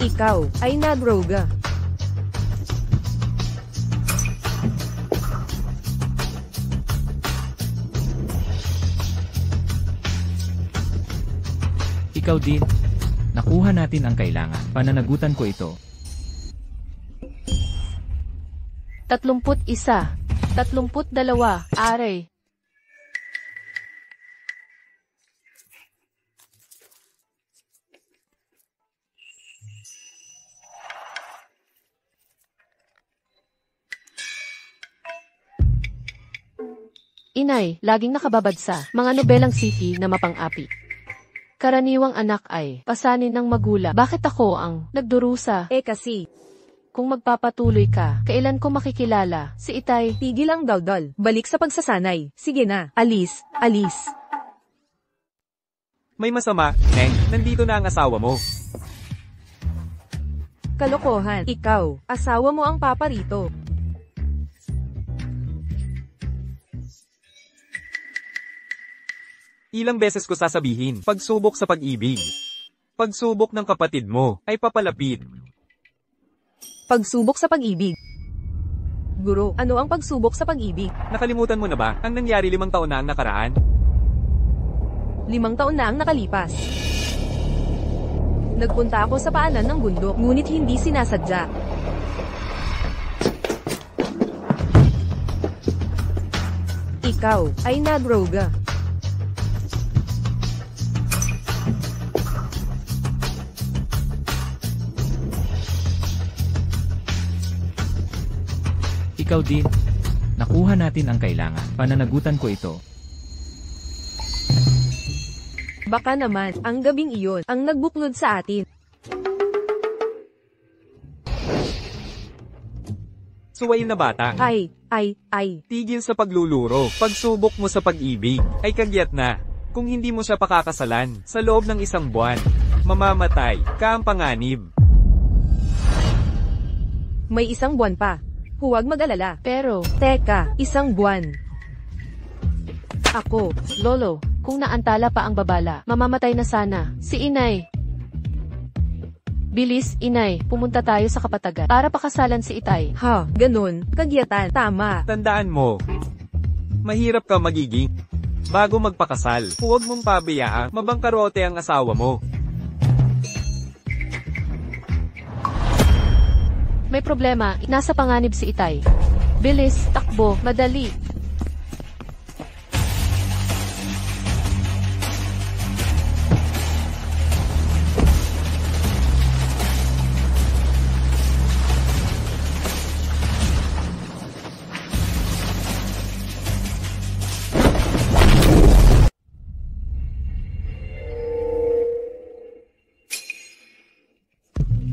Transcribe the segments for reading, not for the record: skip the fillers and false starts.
Ikaw ay nadroga. Ikaw din. Nakuha natin ang kailangan. Pananagutan ko ito. 31, 32, aray. Inay, laging nakababad sa mga nobelang city na mapang-api. Karaniwang anak ay pasanin ng magulang. Bakit ako ang nagdurusa? Kasi, Kung magpapatuloy ka, kailan ko makikilala si Itay? tigil ang daldal. Balik sa pagsasanay. Sige na, alis, alis. May masama, Neng. Nandito na ang asawa mo. Kalokohan. Ikaw, asawa mo ang papa rito. Ilang beses ko sasabihin, pagsubok sa pag-ibig. Pagsubok ng kapatid mo, ay papalapit. Pagsubok sa pag-ibig. Guro, ano ang pagsubok sa pag-ibig? Nakalimutan mo na ba, ang nangyari 5 taon na ang nakaraan? 5 taon na ang nakalipas. Nagpunta ako sa paanan ng bundok, ngunit hindi sinasadya. Ikaw ay nadroga. Ikaw din. Nakuha natin ang kailangan. Pananagutan ko ito. Baka naman, ang gabing iyon, ang nagbuklod sa atin. Suwail na bata. Ay. Tigil sa pagluluro. Pagsubok mo sa pag-ibig, ay kagyat na. Kung hindi mo siya pakakasalan, sa loob ng 1 buwan, mamamatay ka ang panganib. May 1 buwan pa. Huwag mag-alala. Pero, Teka, 1 buwan. Ako, Lolo, kung naantala pa ang babala, mamamatay na sana si Inay. Bilis, Inay, pumunta tayo sa kapatagan para pakasalan si Itay. ganun, kagyatan, tama. Tandaan mo, mahirap ka magiging bago magpakasal. Huwag mong pabayaan mabangkarote ang asawa mo. May problema, nasa panganib si Itay. Bilis, takbo, madali.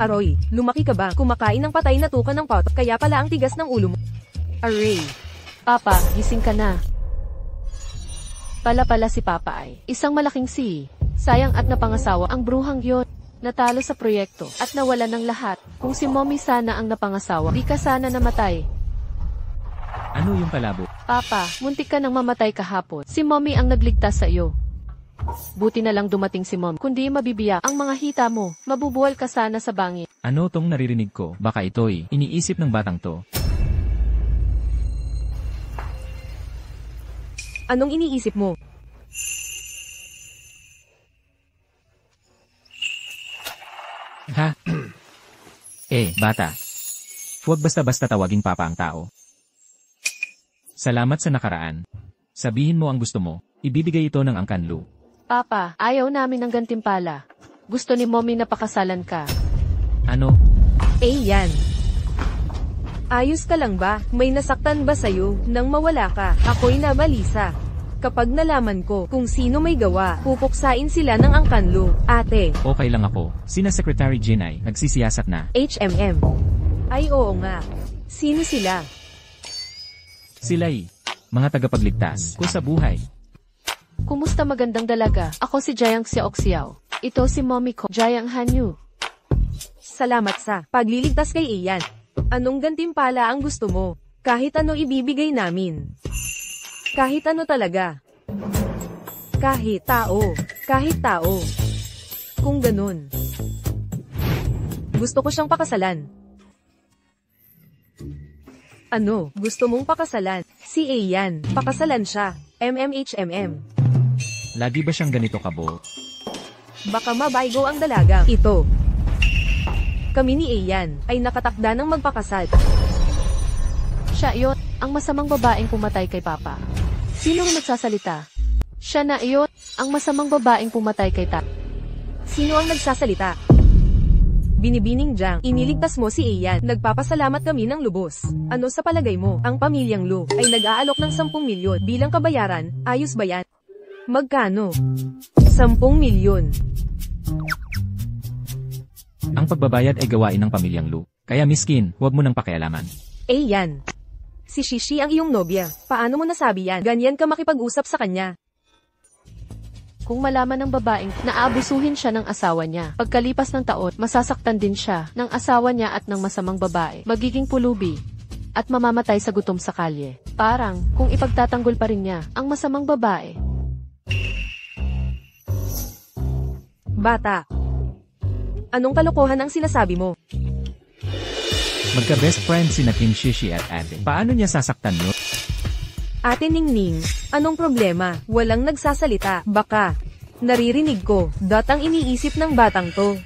Aroy, lumaki ka ba? Kumakain ng patay na tuka ng pot, kaya pala ang tigas ng ulo mo. Aray. Papa, gising ka na. Pala si Papa ay isang malaking si. Sayang at napangasawa ang bruhang yon. Natalo sa proyekto at nawala ng lahat. Kung si Mommy sana ang napangasawa, di ka sana namatay. Ano yung palabo? Papa, muntik ka nang mamatay kahapon. Si Mommy ang nagligtas sa iyo. Buti na lang dumating si Mom. Kundi mabibiyak ang mga hita mo. Mabubuwal ka sana sa bangin. Ano tong naririnig ko? Baka ito'y iniisip ng batang to. Anong iniisip mo? Ha? Bata. Huwag basta-basta tawaging papa ang tao. Salamat sa nakaraan. Sabihin mo ang gusto mo. Ibibigay ito ng angkanlu. Papa, ayaw namin ng gantimpala. Gusto ni Mommy na pakasalan ka. Ano? Yan. Ayos ka lang ba? May nasaktan ba sa'yo nang mawala ka? Ako'y nabalisa. Kapag nalaman ko kung sino may gawa, pupuksain sila ng angkanlo. Ate. Okay lang ako. Sina Secretary Jin ay nagsisiyasat na. HMM. Ay oo nga. Sino sila? Sila'y mga tagapagligtas ko sa buhay. Kumusta magandang dalaga? Ako si Jayang Xiaoxiao. Ito si Mommy ko, Jayang Hanyu. Salamat sa pagliligtas kay Ian. Anong gantimpala ang gusto mo? Kahit ano ibibigay namin. Kahit ano talaga. Kahit tao. Kahit tao. Kung ganun. Gusto ko siyang pakasalan. Ano, gusto mong pakasalan? Si A yan, pakasalan siya. MMHMM. Lagi ba siyang ganito kabo? Baka mabaygo ang dalagang ito. Kami ni A yan, ay nakatakda ng magpakasal. Siya iyon, ang masamang babaeng pumatay kay Papa. Sino ang nagsasalita? Siya na iyon, ang masamang babaeng pumatay kay Ta. Sino ang nagsasalita? Binibining Jiang, iniligtas mo si Ian. Nagpapasalamat kami ng lubos. Ano sa palagay mo, ang pamilyang Lu ay nag-aalok ng 10 milyon bilang kabayaran, ayos ba yan? Magkano? 10 milyon. Ang pagbabayad ay gawain ng pamilyang Lu. Kaya miskin, huwag mo nang pakialaman. Ian. Si Shishi ang iyong nobya. Paano mo nasabi yan? Ganyan ka makipag-usap sa kanya. Kung malaman ng babaeng na aabusuhin siya ng asawa niya, pagkalipas ng taon, masasaktan din siya ng asawa niya at ng masamang babae, magiging pulubi, at mamamatay sa gutom sa kalye. Parang, kung ipagtatanggol pa rin niya ang masamang babae. Bata. Anong kalokohan ang sinasabi mo? Magka-best friend sina Kim Shishi at Ate. Paano niya sasaktan yun? Ate Ningning, anong problema? Walang nagsasalita. Baka. Naririnig ko, ang iniisip ng batang to.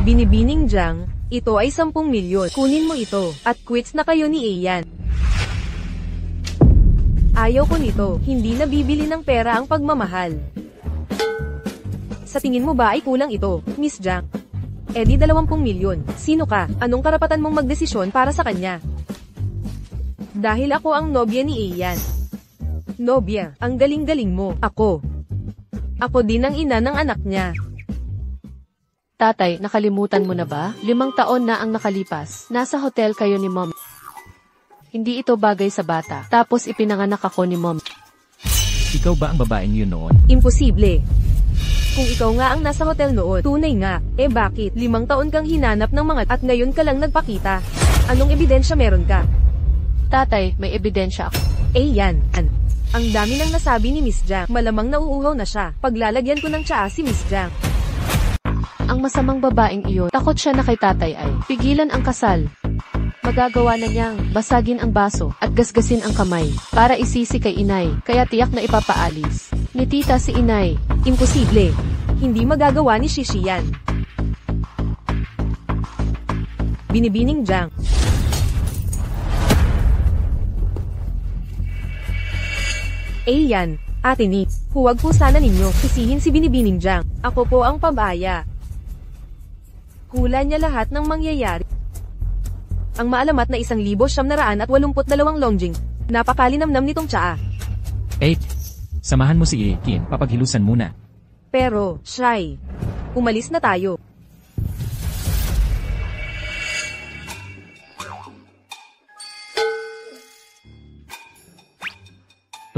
Binibining Jiang, ito ay 10 milyon. Kunin mo ito, at quits na kayo ni Ian. Ayaw ko nito, hindi nabibili ng pera ang pagmamahal. Sa tingin mo ba ay kulang ito, Miss Jiang? E di 20 milyon. Sino ka? Anong karapatan mong magdesisyon para sa kanya? Dahil ako ang nobya ni Ian. Nobya, ang galing-galing mo. Ako. Ako din ang ina ng anak niya. Tatay, nakalimutan mo na ba? 5 taon na ang nakalipas. Nasa hotel kayo ni Mom. Hindi ito bagay sa bata. Tapos ipinanganak ako ni Mom. Ikaw ba ang babaeng yun noon? Imposible. Kung ikaw nga ang nasa hotel noon, tunay nga. Eh bakit? 5 taon kang hinanap ng mga at ngayon ka lang nagpakita. Anong ebidensya meron ka? Tatay, may ebidensya ako. Yan. Ang dami nang nasabi ni Miss Jiang. Malamang nauuhaw na siya. Paglalagyan ko ng tsaa si Miss Jiang. Ang masamang babaeng iyon, takot siya na kay tatay ay pigilan ang kasal. Magagawa na niyang basagin ang baso at gasgasin ang kamay para isisi kay inay, kaya tiyak na ipapaalis ni tita si inay. Imposible. Hindi magagawa ni Shishi yan. Binibining Jiang. Yan, Ate Ni, huwag po sana ninyo sisihin si Binibining Jiang. Ako po ang pabaya. Hula niya lahat ng mangyayari. Ang maalamat na 1,982 longjing. Napakalinamnam nitong tsaa. 8. Samahan mo si Kim, papaghilusan muna. Pero, Shy, umalis na tayo.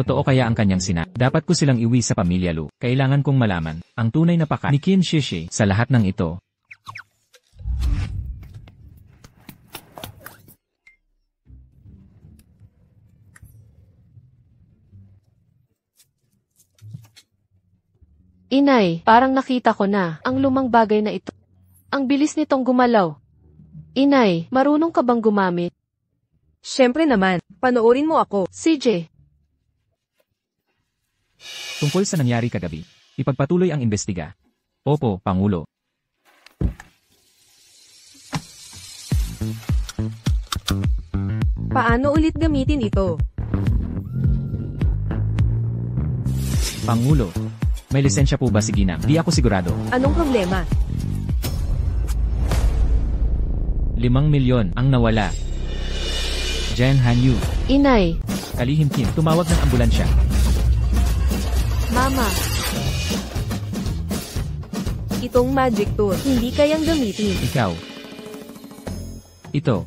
Totoo kaya ang kanyang dapat ko silang iwi sa pamilya Lu. Kailangan kong malaman ang tunay na paka ni Kim Shishi sa lahat ng ito. Inay, parang nakita ko na ang lumang bagay na ito. Ang bilis nitong gumalaw. Inay, marunong ka bang gumamit? Siyempre naman, panoorin mo ako. CJ. Tungkol sa nangyari kagabi, ipagpatuloy ang imbestiga. Opo, Pangulo. Paano ulit gamitin ito? Pangulo, may lisensya po ba si Ginang? Di ako sigurado. Anong problema? 5 milyon ang nawala. Jen Hanyu. Inay. Kalihim Kim, tumawag ng ambulansya. Mama. Itong magic tool, hindi kayang gamitin. Ikaw. Ito.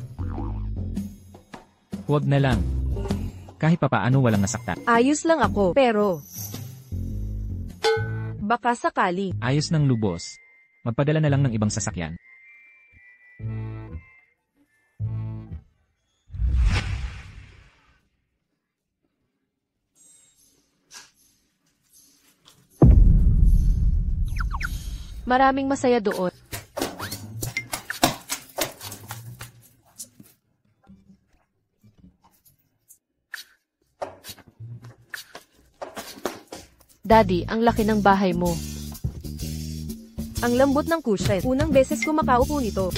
Huwag na lang. Kahit papaano walang nasaktan. Ayos lang ako, pero baka sakali. Ayos ng lubos. Magpadala na lang ng ibang sasakyan. Maraming masaya doon. Daddy, ang laki ng bahay mo. Ang lambot ng cushion. Unang beses ko makaupo nito.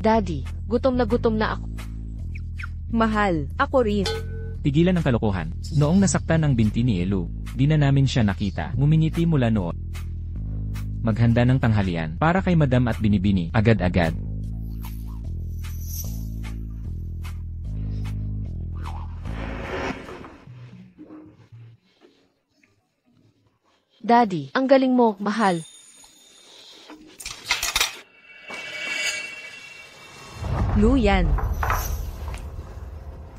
Daddy, gutom na ako. Mahal, ako rin. Tigilan ang kalokohan. Noong nasaktan ang binti ni Elu, di na namin siya nakita. Ngumingiti mula noon. Maghanda ng tanghalian para kay Madam at Binibini, agad-agad. Daddy, ang galing mo, mahal. Luyan.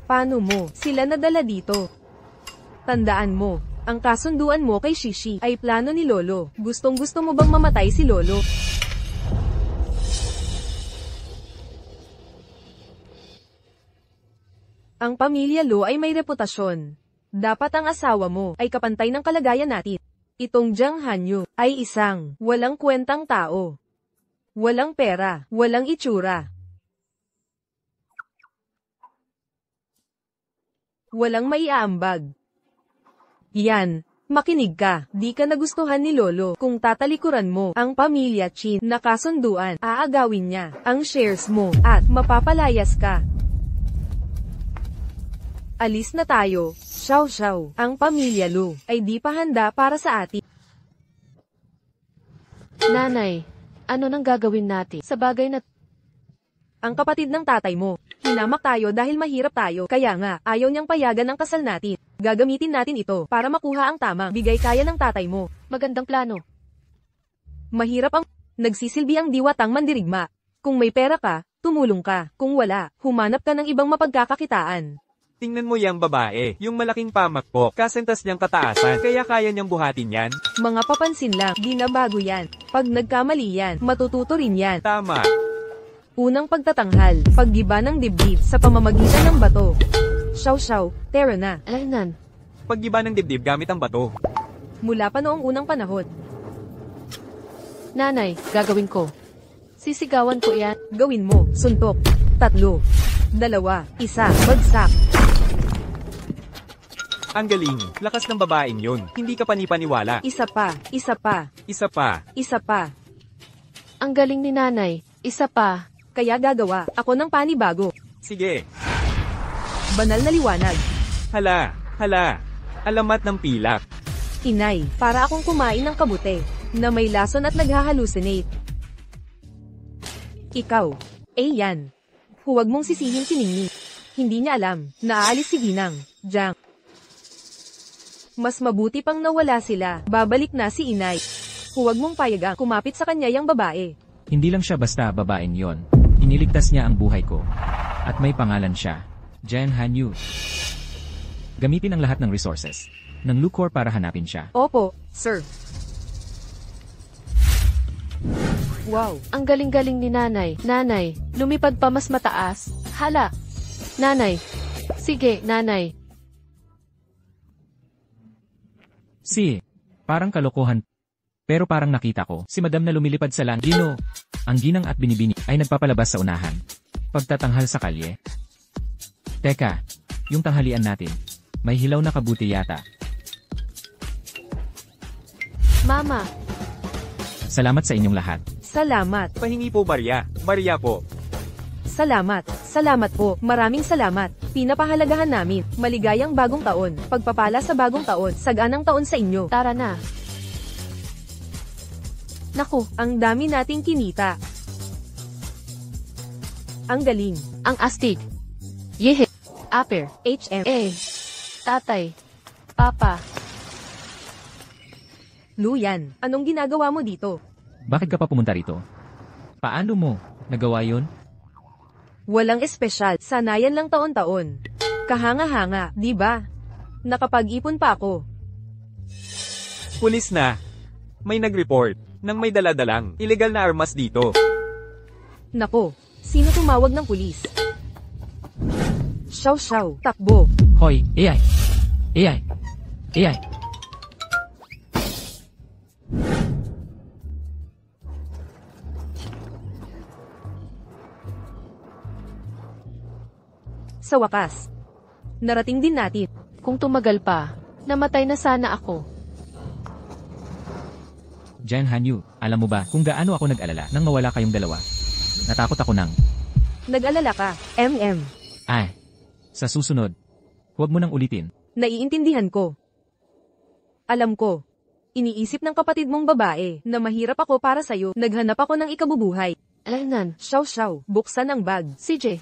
Paano mo sila nadala dito? Tandaan mo, ang kasunduan mo kay Shishi ay plano ni Lolo. Gustong-gusto mo bang mamatay si Lolo? Ang pamilya Lo ay may reputasyon. Dapat ang asawa mo ay kapantay ng kalagayan natin. Itong Jiang Hanyu ay isang walang kwentang tao. Walang pera, walang itsura. Walang maiaambag. Yan, makinig ka, di ka nagustuhan ni Lolo. Kung tatalikuran mo ang pamilya Chin na kasunduan, aagawin niya ang shares mo at mapapalayas ka. Alis na tayo, Xiao Xiao. Ang pamilya Lu ay di pa handa para sa atin. Nanay, ano nang gagawin natin sa bagay na Ang kapatid ng tatay mo, hinamak tayo dahil mahirap tayo, kaya nga, ayaw niyang payagan ang kasal natin. Gagamitin natin ito para makuha ang tamang bigay kaya ng tatay mo. magandang plano? Mahirap ang nagsisilbi ang diwatang mandirigma. Kung may pera ka, tumulong ka. Kung wala, humanap ka ng ibang mapagkakakitaan. Tingnan mo yang babae, yung malaking pamakpok, kasentas niyang kataasan, kaya kaya niyang buhatin yan. Mga papansin lang, di na bago yan. Pag nagkamali yan, matututo rin yan. Tama. Unang pagtatanghal, paggiba ng dibdib sa pamamagitan ng bato. Xiao Xiao, tara na. Alainan, Paggiba ng dibdib gamit ang bato. Mula pa noong unang panahon, nanay, gagawin ko. Sisigawan ko yan. gawin mo, suntok. 3, 2, 1, bagsak. Ang galing, lakas ng babaeng yun. Hindi ka panipaniwala. Isa pa, isa pa, Isa pa. isa pa. Ang galing ni nanay. Isa pa. Kaya gagawa ako ng panibago. Sige. Banal na liwanag. Hala, hala. Alamat ng pilak. Inay, para akong kumain ng kabute, na may lason at naghahalucinate. Ikaw. Yan. Huwag mong sisihin si Ningni. Hindi niya alam, na aalis si Ginang, Jiang. Mas mabuti pang nawala sila, babalik na si Inay. Huwag mong payagang kumapit sa kanya yang babae. Hindi lang siya basta babaeng yon. Iniligtas niya ang buhay ko. At may pangalan siya. Jiang Hanyu. Gamitin ang lahat ng resources ng Lucor para hanapin siya. Opo, sir. Wow. Ang galing-galing ni nanay. Nanay, lumipad pa mas mataas. Hala. Nanay. Sige, nanay. Parang kalokohan. Pero parang nakita ko, si Madam na lumilipad sa langit. Gino, ang Ginang at Binibini ay nagpapalabas sa unahan. Pagtatanghal sa kalye. Teka, yung tanghalian natin. May hilaw na kabuti yata. Mama, Salamat sa inyong lahat. Salamat. Pahingi po Maria. Maria po. Salamat. Salamat po. Maraming salamat. Pinapahalagahan namin. Maligayang bagong taon. Pagpapala sa bagong taon. Saganang taon sa inyo. tara na. Naku, Ang dami nating kinita. Ang galing. ang astig. Yehe. Aper. HM. Tatay. Papa. Luyan, anong ginagawa mo dito? Bakit ka pa pumunta rito? Paano mo nagawa yun? Walang espesyal. Sanayan lang taon-taon. Kahanga-hanga, di ba? Nakapag-ipon pa ako. Pulis na. May nag-report nang may daladalang illegal na armas dito. Nako, sino tumawag ng pulis? Xiao Xiao, takbo. Hoy, AI! AI! AI. Sa wakas, narating din natin. Kung tumagal pa, namatay na sana ako. Jan Hanyu, alam mo ba kung gaano ako nag-alala nang mawala kayong dalawa? Natakot ako nang, Nag-alala ka, ay, sa susunod, huwag mo nang ulitin. Naiintindihan ko. Alam ko. Iniisip ng kapatid mong babae na mahirap ako para sa'yo. Naghanap ako ng ikabubuhay. Alaynan, Xiao, buksan ang bag. CJ,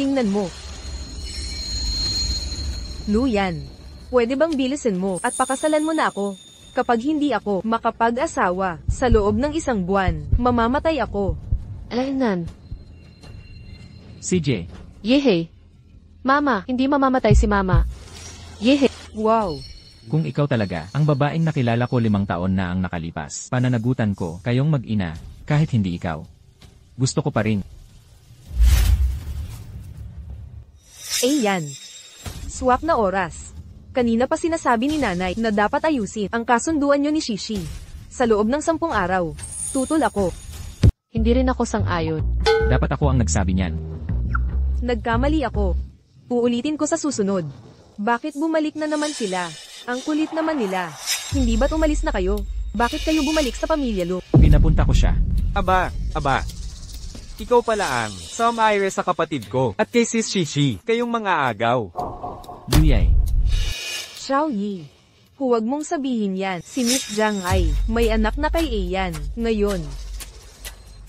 Tingnan mo. Luyan, pwede bang bilisin mo at pakasalan mo na ako? Kapag hindi ako makapag-asawa sa loob ng 1 buwan, mamamatay ako. alaynan, CJ, yehe. Mama, hindi mamamatay si Mama. Yehe. Wow. kung ikaw talaga, ang babaeng nakilala ko 5 taon na ang nakalipas, pananagutan ko kayong mag-ina, kahit hindi ikaw. Gusto ko pa rin. Yan. Swap na oras. Kanina pa sinasabi ni nanay na dapat ayusin ang kasunduan nyo ni Shishi. Sa loob ng 10 araw, tutol ako. Hindi rin ako sang-ayon. Dapat ako ang nagsabi niyan. Nagkamali ako. Uulitin ko sa susunod. Bakit bumalik na naman sila? Ang kulit naman nila. Hindi ba't umalis na kayo? Bakit kayo bumalik sa pamilya Lu? Pinapunta ko siya. Aba. Ikaw pala ang Sam-Ire sa kapatid ko at kay Sis Shishi, kayong mga agaw. Luyay. Xiao Yi. Huwag mong sabihin yan. Si Miss Jiang Ai, may anak na kay Ayan. Ngayon.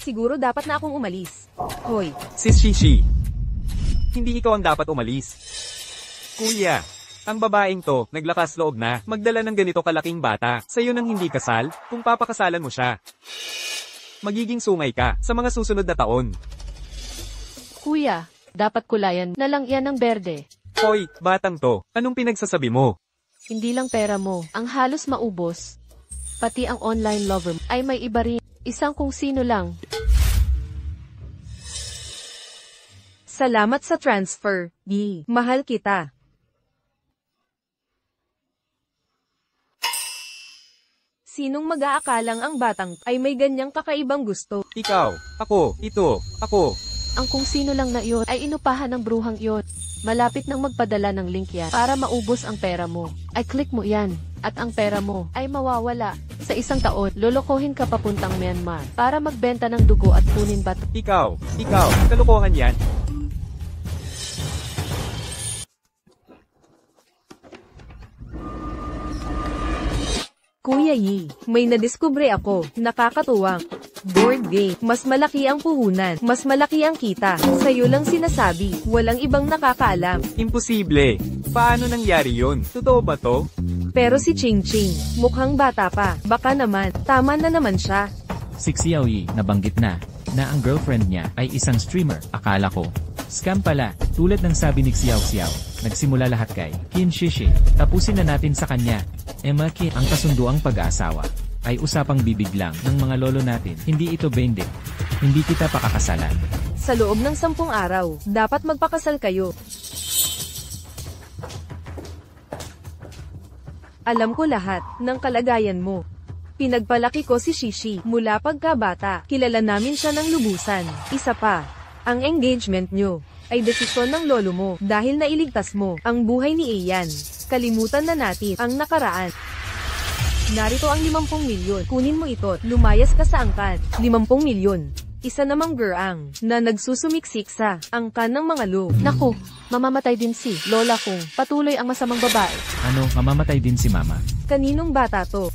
Siguro dapat na akong umalis. Hoy, Sis Shishi, hindi ikaw ang dapat umalis. Kuya, ang babaeng to, naglakas loob na, magdala ng ganito kalaking bata, sa'yo nang hindi kasal, kung papakasalan mo siya. Magiging sungay ka sa mga susunod na taon. Kuya, dapat kulayan na lang yan ng berde. Hoy, batang to, anong pinagsasabi mo? Hindi lang pera mo ang halos maubos. Pati ang online lover mo ay may iba rin. Isang kung sino lang. salamat sa transfer. Yi, mahal kita. Sinong mag-aakalang ang batang ay may ganyang kakaibang gusto? Ikaw, ako, ito, ako. Ang kung sino lang na iyon ay inupahan ng bruhang iyon. Malapit nang magpadala ng link yan para maubos ang pera mo. Ay click mo yan. At ang pera mo ay mawawala. Sa 1 taon, lolokohin ka papuntang Myanmar para magbenta ng dugo at kunin bato. Ikaw, kalokohan yan. Kuya Yi, may nadiskubre ako, nakakatuwang. Board game, mas malaki ang puhunan, mas malaki ang kita. Sa'yo lang sinasabi, walang ibang nakakaalam. Imposible. Paano nangyari yun? Totoo ba to? Pero si Ching Ching, mukhang bata pa, baka naman, tama na naman siya. Si Xiao Yi, nabanggit na ang girlfriend niya ay isang streamer. Akala ko, scam pala, tulad ng sabi ni Xiao. Nagsimula lahat kay Qin Shishi. Tapusin na natin sa kanya. Emma Qin, ang kasunduang pag-aasawa ay usapang bibig lang ng mga lolo natin. Hindi ito bende. Hindi kita pakakasalan. Sa loob ng 10 araw, dapat magpakasal kayo. Alam ko lahat ng kalagayan mo. Pinagpalaki ko si Shishi mula pagkabata. Kilala namin siya ng lubusan. Isa pa, ang engagement nyo ay desisyon ng lolo mo dahil nailigtas mo ang buhay ni Ian. Kalimutan na natin ang nakaraan. Narito ang 50 milyon. Kunin mo ito, lumayas ka sa angkan. 50 milyon. Isa namang geraang na nagsusumiksik sa angkan ng mga lo. Naku, mamamatay din si lola kong patuloy ang masamang babae. Ano, mamamatay din si mama. Kaninong bata to?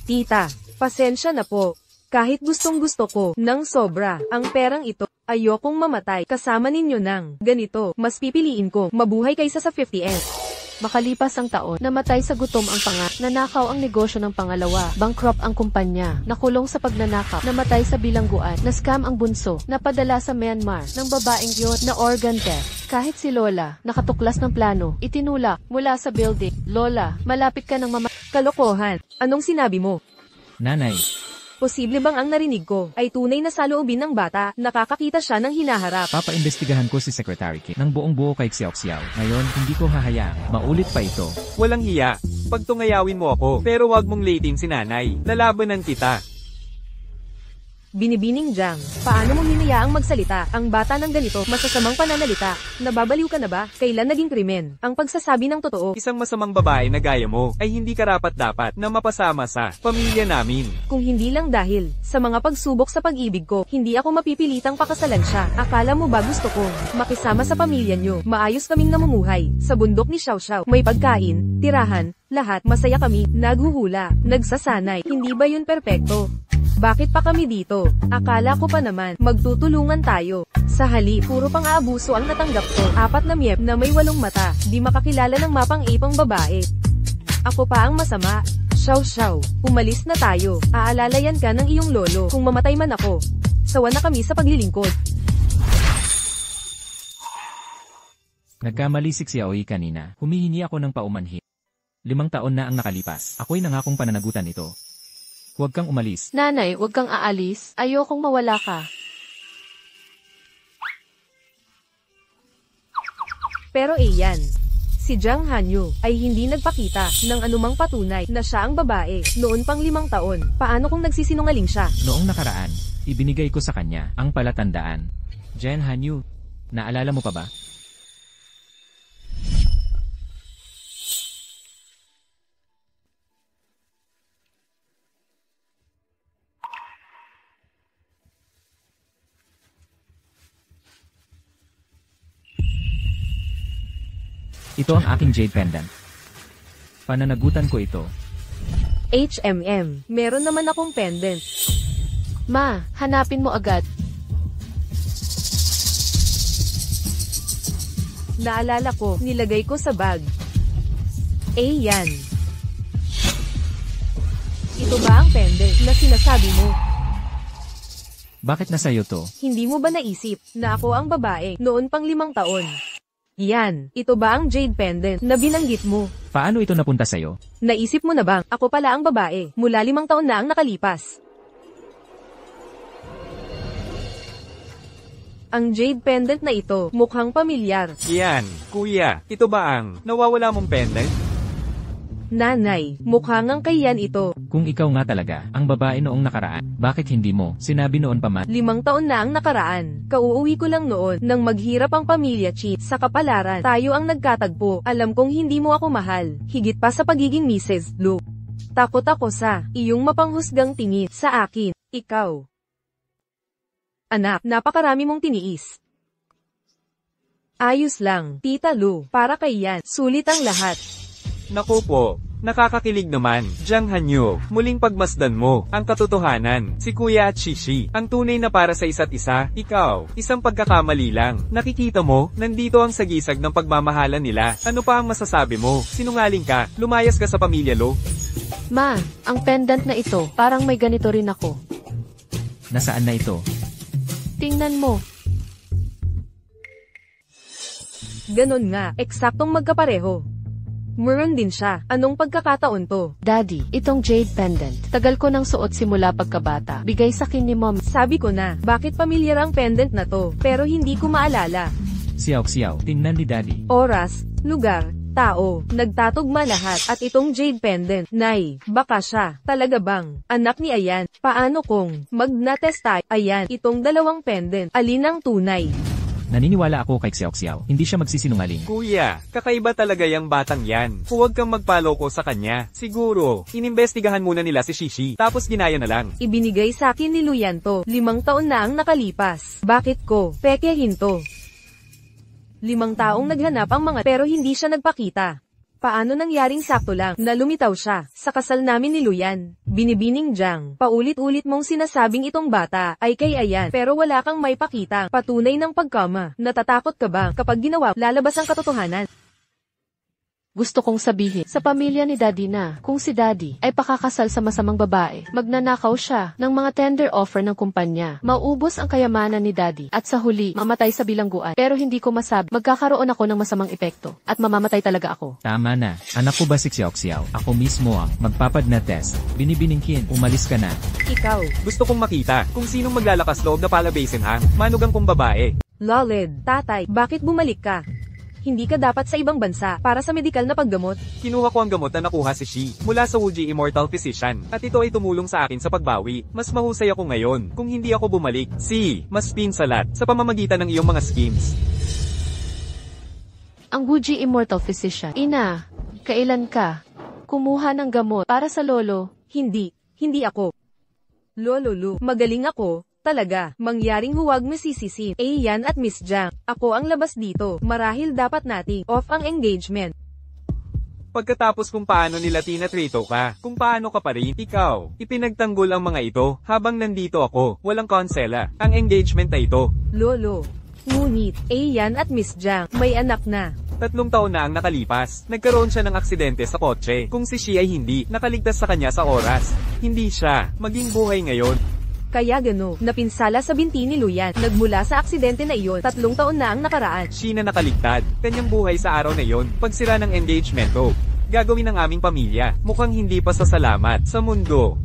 Tita, pasensya na po. Kahit gustong gusto ko ng sobra ang perang ito, ayokong mamatay kasama ninyo ng ganito. Mas pipiliin ko mabuhay kaysa sa 50s. Makalipas ang taon, namatay sa gutom ang nanakaw ang negosyo ng pangalawa, bankrupt ang kumpanya, nakulong sa pagnanakaw, namatay sa bilangguan, na-scam ang bunso, napadala sa Myanmar ng babaeng yun na organ death. Kahit si Lola, nakatuklas ng plano, itinulak mula sa building. Lola, malapit ka ng Kalokohan, anong sinabi mo? Nanay, Posible bang ang narinig ko ay tunay na saloobin ng bata? Nakakakita siya ng hinaharap. Papaimbestigahan ko si Secretary Kim ng buong buo kay Xiao. Ngayon, hindi ko hahayaang maulit pa ito. Walang hiya. Pagtungayawin mo ako, pero wag mong latein si nanay. Lalabanan kita. Binibining Jiang, paano mo hinayaang magsalita ang bata ng ganito masasamang pananalita? Nababaliw ka na ba? Kailan naging krimen ang pagsasabi ng totoo? Isang masamang babae na gaya mo ay hindi karapat-dapat na mapasama sa pamilya namin. Kung hindi lang dahil sa mga pagsubok sa pag-ibig ko, hindi ako mapipilitang pakasalan siya. Akala mo ba gusto kong makisama sa pamilya nyo? Maayos kaming namumuhay sa bundok ni Xiao Xiao. May pagkain, tirahan, lahat. Masaya kami, naghuhula, nagsasanay. Hindi ba yun perpekto? Bakit pa kami dito? Akala ko pa naman, magtutulungan tayo. Sa halip, puro pang-aabuso ang natanggap ko. 4 na miyep na may 8 mata, di makakilala ng mapang-ipang babae. Ako pa ang masama. Xiao Xiao, umalis na tayo. Aalalayan ka ng iyong lolo kung mamatay man ako. Sawa na kami sa paglilingkod. Nagkamali si Xiaoyi kanina. Humihingi ako ng paumanhin. 5 taon na ang nakalipas. Ako'y nangakong pananagutan ito. Huwag kang umalis. Nanay, huwag kang aalis. Ayokong mawala ka. Pero iyan, si Jiang Hanyu ay hindi nagpakita ng anumang patunay na siya ang babae noon pang 5 taon. Paano kung nagsisinungaling siya? Noong nakaraan, ibinigay ko sa kanya ang palatandaan. Jiang Hanyu, naalala mo pa ba? Ito ang aking jade pendant. Pananagutan ko ito. Meron naman akong pendant. Ma, hanapin mo agad. Naalala ko, nilagay ko sa bag. Yan. Ito ba ang pendant na sinasabi mo? Bakit nasa iyo to? Hindi mo ba naisip na ako ang babae noon pang 5 taon? Yan, ito ba ang jade pendant na binanggit mo? Paano ito napunta sa'yo? Naisip mo na bang ako pala ang babae mula 5 taon na ang nakalipas? Ang jade pendant na ito mukhang pamilyar. Iyan, kuya, ito ba ang nawawala mong pendant? Nanay, mukhang ang kayan ito. Kung ikaw nga talaga, ang babae noong nakaraan, bakit hindi mo sinabi noon pa man? 5 taon na ang nakaraan. Kauuwi ko lang noon nang maghirap ang pamilya Chi. Sa kapalaran, tayo ang nagkatagpo. Alam kong hindi mo ako mahal. Higit pa sa pagiging Mrs. Lu. Takot ako sa iyong mapanghusgang tingin sa akin. Ikaw. Anak, napakarami mong tiniis. Ayos lang, Tita Lu. Para kay yan, sulit ang lahat. Naku po, nakakakilig naman. Jiang Hanyu, muling pagmasdan mo ang katotohanan. Si Kuya at Shishi, ang tunay na para sa isa't isa. Ikaw, isang pagkakamali lang. Nakikita mo, nandito ang sagisag ng pagmamahalan nila. Ano pa ang masasabi mo? Sinungaling ka, lumayas ka sa pamilya Lo. Ma, ang pendant na ito, parang may ganito rin ako. Nasaan na ito? Tingnan mo. Ganon nga, eksaktong magkapareho. Meron din siya. Anong pagkakataon to? Daddy, itong jade pendant. Tagal ko nang suot simula pagkabata. Bigay sa akin ni Mom. Sabi ko na, bakit pamilyar ang pendant na to? Pero hindi ko maalala. Xiao, tingnan ni Daddy. Oras, lugar, tao, nagtatugma lahat. At itong jade pendant, Nay, baka siya. Talaga bang? Anak ni Ayan. Paano kung mag-na-test tayo? Ayan, itong 2 pendant. Alin ang tunay? Naniniwala ako kay Xiao. Hindi siya magsisinungaling. Kuya, kakaiba talaga yung batang yan. Huwag kang magpaloko sa kanya. Siguro, inimbestigahan muna nila si Shishi, tapos ginaya na lang. Ibinigay sa akin ni Luyan to. 5 taon na ang nakalipas. Bakit ko pekehin to? 5 taong naghanap ang mga pero hindi siya nagpakita. Paano nangyaring sakto lang na lumitaw siya sa kasal namin ni Luyan? Binibining Jiang, paulit-ulit mong sinasabing itong bata ay kay Ayan pero wala kang may pakitang patunay ng pagkama. Natatakot ka ba kapag ginawa lalabas ang katotohanan? Gusto kong sabihin sa pamilya ni Daddy na kung si Daddy ay pakakasal sa masamang babae, magnanakaw siya ng mga tender offer ng kumpanya. Maubos ang kayamanan ni Daddy at sa huli, mamatay sa bilangguan. Pero hindi ko masabi, magkakaroon ako ng masamang epekto at mamamatay talaga ako. Tama na. Anak ko ba si Xiao? Ako mismo ang magpapad na test. Binibiningkin, umalis ka na. Ikaw. Gusto kong makita kung sinong maglalakas loob na palabasin hang manugang kong babae. Lolid. Tatay, bakit bumalik ka? Hindi ka dapat sa ibang bansa para sa medikal na paggamot. Kinuha ko ang gamot na nakuha si Shi mula sa Wuji Immortal Physician at ito ay tumulong sa akin sa pagbawi. Mas mahusay ako ngayon kung hindi ako bumalik. Mas pinsalat sa pamamagitan ng iyong mga schemes. Ang Wuji Immortal Physician. Ina, kailan ka kumuha ng gamot para sa lolo? Hindi ako. Lolo Lu, magaling ako. Talaga, mangyaring huwag masisisin. Yan at Miss Jiang, ako ang labas dito. Marahil dapat nating off ang engagement. Pagkatapos kung paano nila tinatrito ka, kung paano ka pa rin, ikaw, ipinagtanggol ang mga ito, habang nandito ako, walang konsela, ang engagement na ito. Lolo, ngunit, yan at Miss Jiang, may anak na. 3 taon na ang nakalipas, nagkaroon siya ng aksidente sa kotse. Kung si Shi ay hindi, nakaligtas sa kanya sa oras. Hindi siya, maging buhay ngayon. Kaya gano, napinsala sa binti ni Luyan. Nagmula sa aksidente na iyon, 3 taon na ang nakaraan. Shi na nakaligtad, kanyang buhay sa araw na iyon, pagsira ng engagemento. Gagawin ng aming pamilya, mukhang hindi pa sasalamat sa mundo.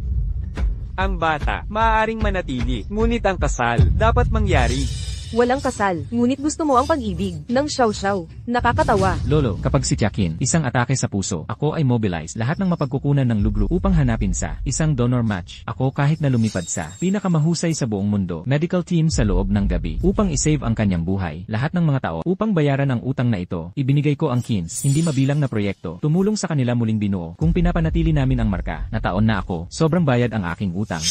Ang bata, maaaring manatili, ngunit ang kasal, dapat mangyari. Walang kasal, ngunit gusto mo ang pag-ibig ng Xiao. Nakakatawa. Lolo, kapag si Tiakin, isang atake sa puso, ako ay mobilize lahat ng mapagkukunan ng lugro upang hanapin sa isang donor match. Ako kahit na lumipad sa pinakamahusay sa buong mundo, medical team sa loob ng gabi, upang isave ang kanyang buhay. Lahat ng mga tao, upang bayaran ang utang na ito, ibinigay ko ang kins, hindi mabilang na proyekto, tumulong sa kanila muling binuo. Kung pinapanatili namin ang marka, na taon na ako, sobrang bayad ang aking utang.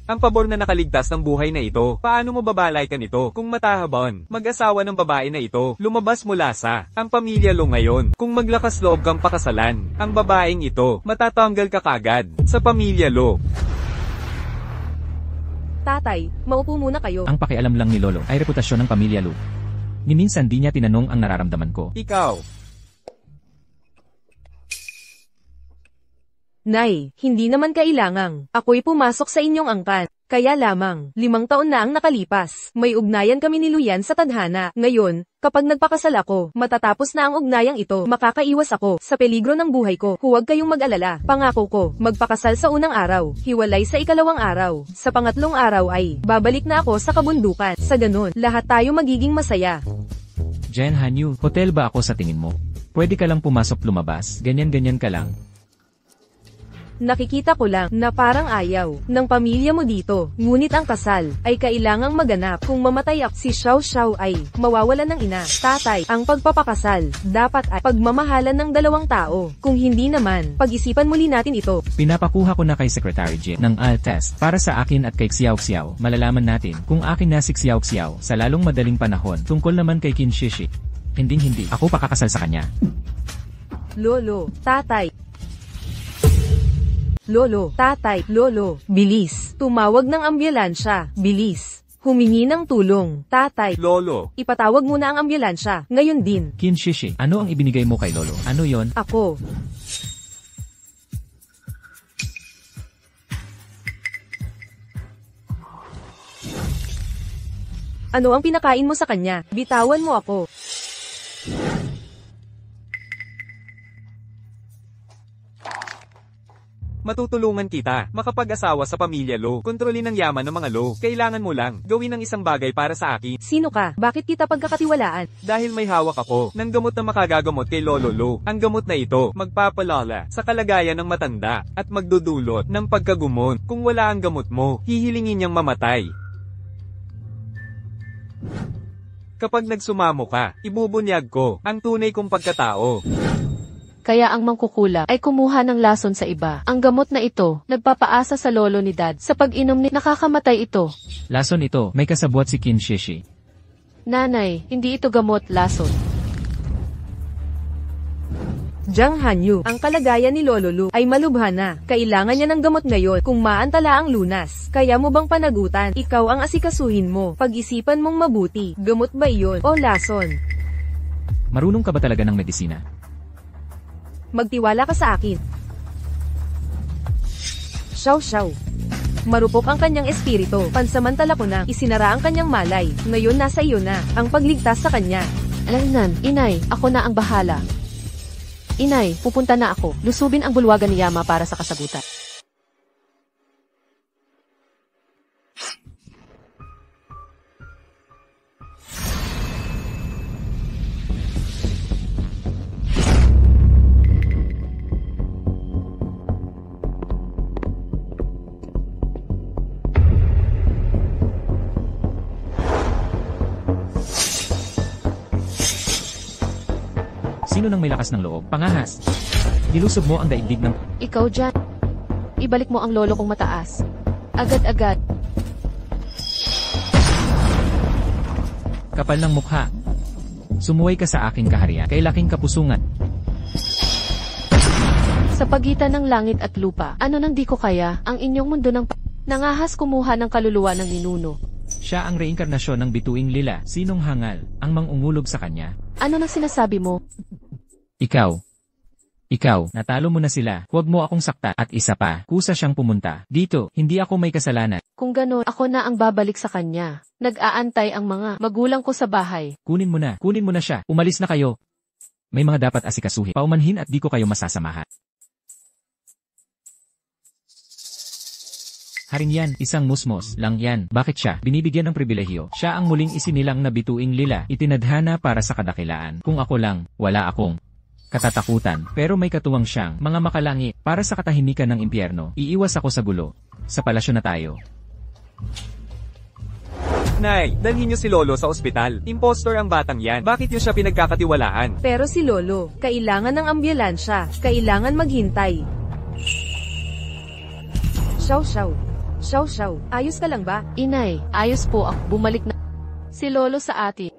Ang pabor na nakaligtas ng buhay na ito, paano mo babalay ka nito? Kung matahabon, mag-asawa ng babae na ito, lumabas mula sa ang pamilya lo ngayon. Kung maglakas loob kang pakasalan, ang babaeng ito, matatanggal ka kagad sa pamilya lo. Tatay, maupo muna kayo. Ang pakialam lang ni Lolo ay reputasyon ng pamilya Lu. Ni minsan di niya tinanong ang nararamdaman ko. Ikaw. Nay, hindi naman kailangang ako'y pumasok sa inyong angkan. Kaya lamang, 5 taon na ang nakalipas. May ugnayan kami ni Luyan sa tadhana. Ngayon, kapag nagpakasal ako, matatapos na ang ugnayang ito, makakaiwas ako sa peligro ng buhay ko. Huwag kayong mag-alala. Pangako ko, magpakasal sa unang araw, hiwalay sa 2nd araw. Sa 3rd araw ay, babalik na ako sa kabundukan. Sa ganun, lahat tayo magiging masaya. Jen Hanyu, hotel ba ako sa tingin mo? Pwede ka lang pumasok lumabas, ganyan-ganyan ka lang. Nakikita ko lang na parang ayaw ng pamilya mo dito. Ngunit ang kasal ay kailangang maganap. Kung mamatay ako, si Xiao ay mawawalan ng ina. Tatay, ang pagpapakasal dapat ay pagmamahalan ng 2 tao. Kung hindi naman, pag-isipan muli natin ito. Pinapakuha ko na kay Secretary Jin ng test para sa akin at kay Xiao. Malalaman natin kung akin na si Xiao sa lalong madaling panahon. Tungkol naman kay Qin Shishi, hindi ako pakakasal sa kanya. Lolo, tatay. Lolo, tatay, lolo, bilis. Tumawag ng ambulansya, bilis. Humingi ng tulong, tatay. Lolo. Ipatawag muna ang ambulansya, ngayon din. Qin Shishi, ano ang ibinigay mo kay Lolo? Ano yon? Ako. Ano ang pinakain mo sa kanya? Bitawan mo ako. Matutulungan kita, makapag-asawa sa pamilya lo, kontrolin ang yaman ng mga lo, kailangan mo lang, gawin ang isang bagay para sa akin. Sino ka? Bakit kita pagkakatiwalaan? Dahil may hawak ako, ng gamot na makagagamot kay Lolo Lo. Ang gamot na ito, magpapalala sa kalagayan ng matanda, at magdudulot ng pagkagumon. Kung wala ang gamot mo, hihilingin niyang mamatay. Kapag nagsumamo ka, ibubunyag ko, ang tunay kong pagkatao. Kaya ang mangkukulam ay kumuha ng lason sa iba. Ang gamot na ito, nagpapaasa sa lolo ni Dad. Sa pag-inom ni nakakamatay ito. Lason ito, may kasabwat si Qin Shishi. Nanay, hindi ito gamot, lason. Jiang Hanyu, ang kalagayan ni Lolo Lu ay malubha na. Kailangan niya ng gamot ngayon kung maantala ang lunas. Kaya mo bang panagutan? Ikaw ang asikasuhin mo. Pag-isipan mong mabuti. Gamot ba iyon o lason? Marunong ka ba talaga ng medisina? Magtiwala ka sa akin. Xiao Xiao. Marupok ang kanyang espiritu. Pansamantala ko na isinara ang kanyang malay. Ngayon nasa iyo na ang pagligtas sa kanya. Alangan, inay, ako na ang bahala. Inay, pupunta na ako. Lusubin ang bulwagan ni Yama para sa kasagutan. Sino nang may lakas ng loob? Pangahas. Nilusob mo ang daigdig ng... Ikaw dyan. Ibalik mo ang lolo kong mataas. Agad-agad. Kapal ng mukha. Sumuway ka sa aking kaharian. Kay laking kapusungan. Sa pagitan ng langit at lupa, ano nang di ko kaya, ang inyong mundo ng... Nangahas kumuha ng kaluluwa ng ninuno. Siya ang reinkarnasyon ng bituing lila. Sinong hangal ang mangungulog sa kanya? Ano nang sinasabi mo? Ikaw, natalo mo na sila. Huwag mo akong sakta. At isa pa, kusa siyang pumunta. Dito, hindi ako may kasalanan. Kung ganon, ako na ang babalik sa kanya. Nag-aantay ang mga magulang ko sa bahay. Kunin mo na siya. Umalis na kayo. May mga dapat asikasuhin. Paumanhin at di ko kayo masasamahan. Haring yan, isang musmos lang yan. Bakit siya? Binibigyan ng pribilehiyo. Siya ang muling isinilang na bituing lila. Itinadhana para sa kadakilaan. Kung ako lang, wala akong katatakutan. Pero may katuwang siyang mga makalangi. Para sa katahimikan ng impyerno, iiwas ako sa gulo. Sa palasyo na tayo. Nay, dalhin niyo si Lolo sa ospital. Impostor ang batang yan. Bakit niyo siya pinagkakatiwalaan? Pero si Lolo, kailangan ng ambulansya. Kailangan maghintay. Xiao Xiao. Xiao Xiao, ayos ka lang ba? Inay, ayos po ako. Bumalik na si lolo sa atin.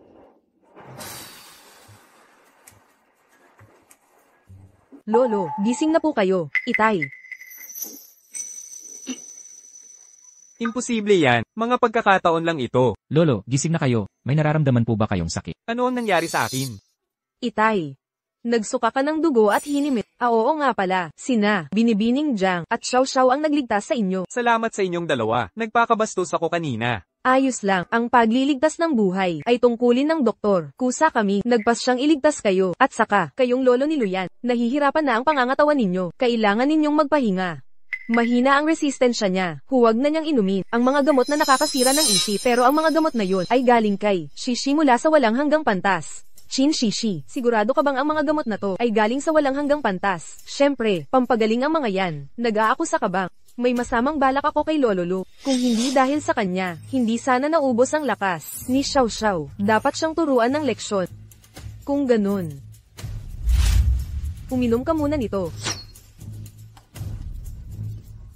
Lolo, gising na po kayo. Itay. Imposible yan. Mga pagkakataon lang ito. Lolo, gising na kayo. May nararamdaman po ba kayong sakit? Ano ang nangyari sa akin? Itay. Nagsuka ka ng dugo at hinimit. Oo nga pala. Sina, Binibining Jiang, at Xiao Xiao ang nagligtas sa inyo. Salamat sa inyong dalawa. Nagpakabastos ako kanina. Ayos lang, ang pagliligtas ng buhay ay tungkulin ng doktor. Kusa kami, nagpas siyang iligtas kayo. At saka, kayong lolo ni Luyan, nahihirapan na ang pangangatawan ninyo. Kailangan ninyong magpahinga. Mahina ang resistensya niya. Huwag na niyang inumin ang mga gamot na nakakasira ng isip. Pero ang mga gamot na yon ay galing kay Shishi mula sa walang hanggang pantas. Chin Shishi, sigurado ka bang ang mga gamot na to ay galing sa walang hanggang pantas? Syempre, pampagaling ang mga yan. Nag-aakusa ka bang may masamang balak ako kay Lolo Lu? Kung hindi dahil sa kanya, hindi sana naubos ang lakas ni Xiao Xiao. Dapat siyang turuan ng leksyon. Kung ganun, uminom ka muna nito.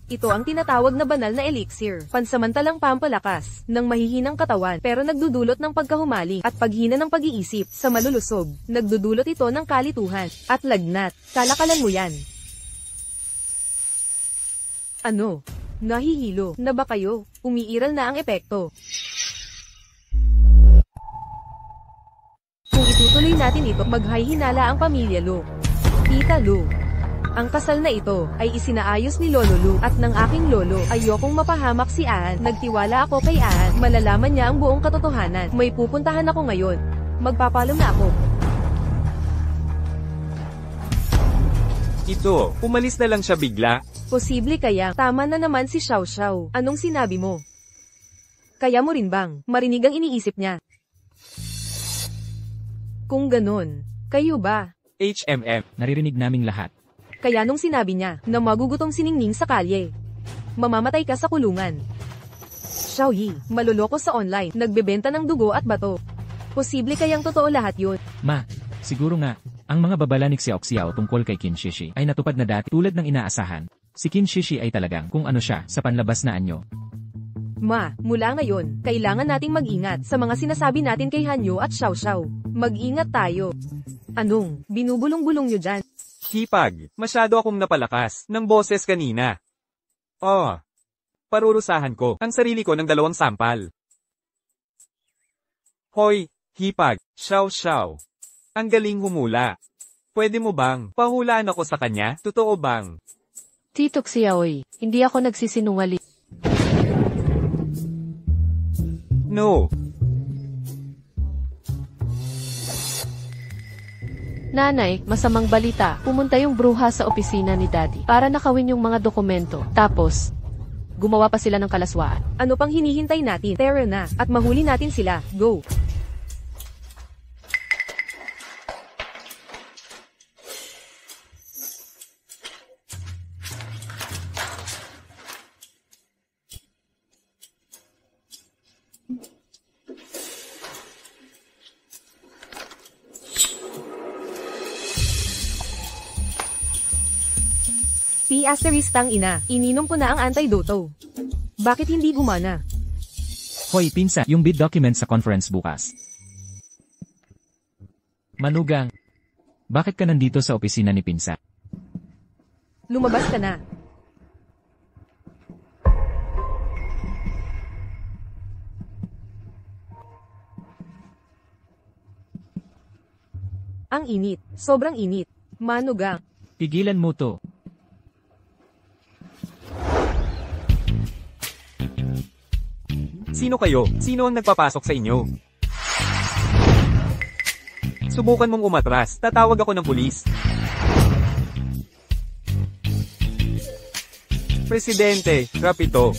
Ito ang tinatawag na banal na elixir, pansamantalang pampalakas ng mahihinang katawan pero nagdudulot ng pagkahumaling at paghina ng pag-iisip sa malulusob. Nagdudulot ito ng kalituhan at lagnat. Kalakalan mo yan. Ano? Nahihilo na ba kayo? Umiiral na ang epekto. Kung itutuloy natin ito, maghihinala ang pamilya Lu. Tita Lu. Ang kasal na ito ay isinaayos ni Lolo Lu at ng aking lolo. Ayokong mapahamak si Aan. Nagtiwala ako kay Aan. Malalaman niya ang buong katotohanan. May pupuntahan ako ngayon. Magpapaalam na ako. Ito, umalis na lang siya bigla. Posible kaya, tama na naman si Xiao Xiao. Anong sinabi mo? Kaya mo rin bang marinig ang iniisip niya? Kung ganon, kayo ba? HMM. Naririnig naming lahat. Kaya nung sinabi niya na magugutom si Ningning sa kalye, mamamatay ka sa kulungan. Xiao Yi, maluloko sa online, nagbebenta ng dugo at bato. Posible kayang totoo lahat yun. Ma, siguro nga, ang mga babala ni Xiao tungkol kay Qin Shishi ay natupad na dati tulad ng inaasahan. Si Qin Shishi ay talagang kung ano siya sa panlabas na anyo. Ma, mula ngayon, kailangan nating mag-ingat sa mga sinasabi natin kay Hanyo at Xiao Xiao. Mag-ingat tayo. Anong, binubulong-bulong nyo dyan? Hipag, masyado akong napalakas ng boses kanina. Oh, parurusahan ko ang sarili ko ng 2 sampal. Hoy, Hipag, Xiao Xiao. Ang galing humula. Pwede mo bang pahulaan ako sa kanya? Totoo bang? Tito Xiaoy, hindi ako nagsisinungaling. No. Nanay, masamang balita. Pumunta yung bruha sa opisina ni Daddy para nakawin yung mga dokumento. Tapos, gumawa pa sila ng kalaswaan. Ano pang hinihintay natin? Tara na, at mahuli natin sila. Go! P***ang ina, ininom ko na ang antidoto. Bakit hindi gumana? Hoy, Pinsa, yung bid document sa conference bukas. Manugang, bakit ka nandito sa opisina ni Pinsa? Lumabas ka na. Ang init, sobrang init. Manugang. Pigilan mo to. Sino kayo? Sino ang nagpapasok sa inyo? Subukan mong umatras. Tatawag ako ng pulis. Presidente, Rapito.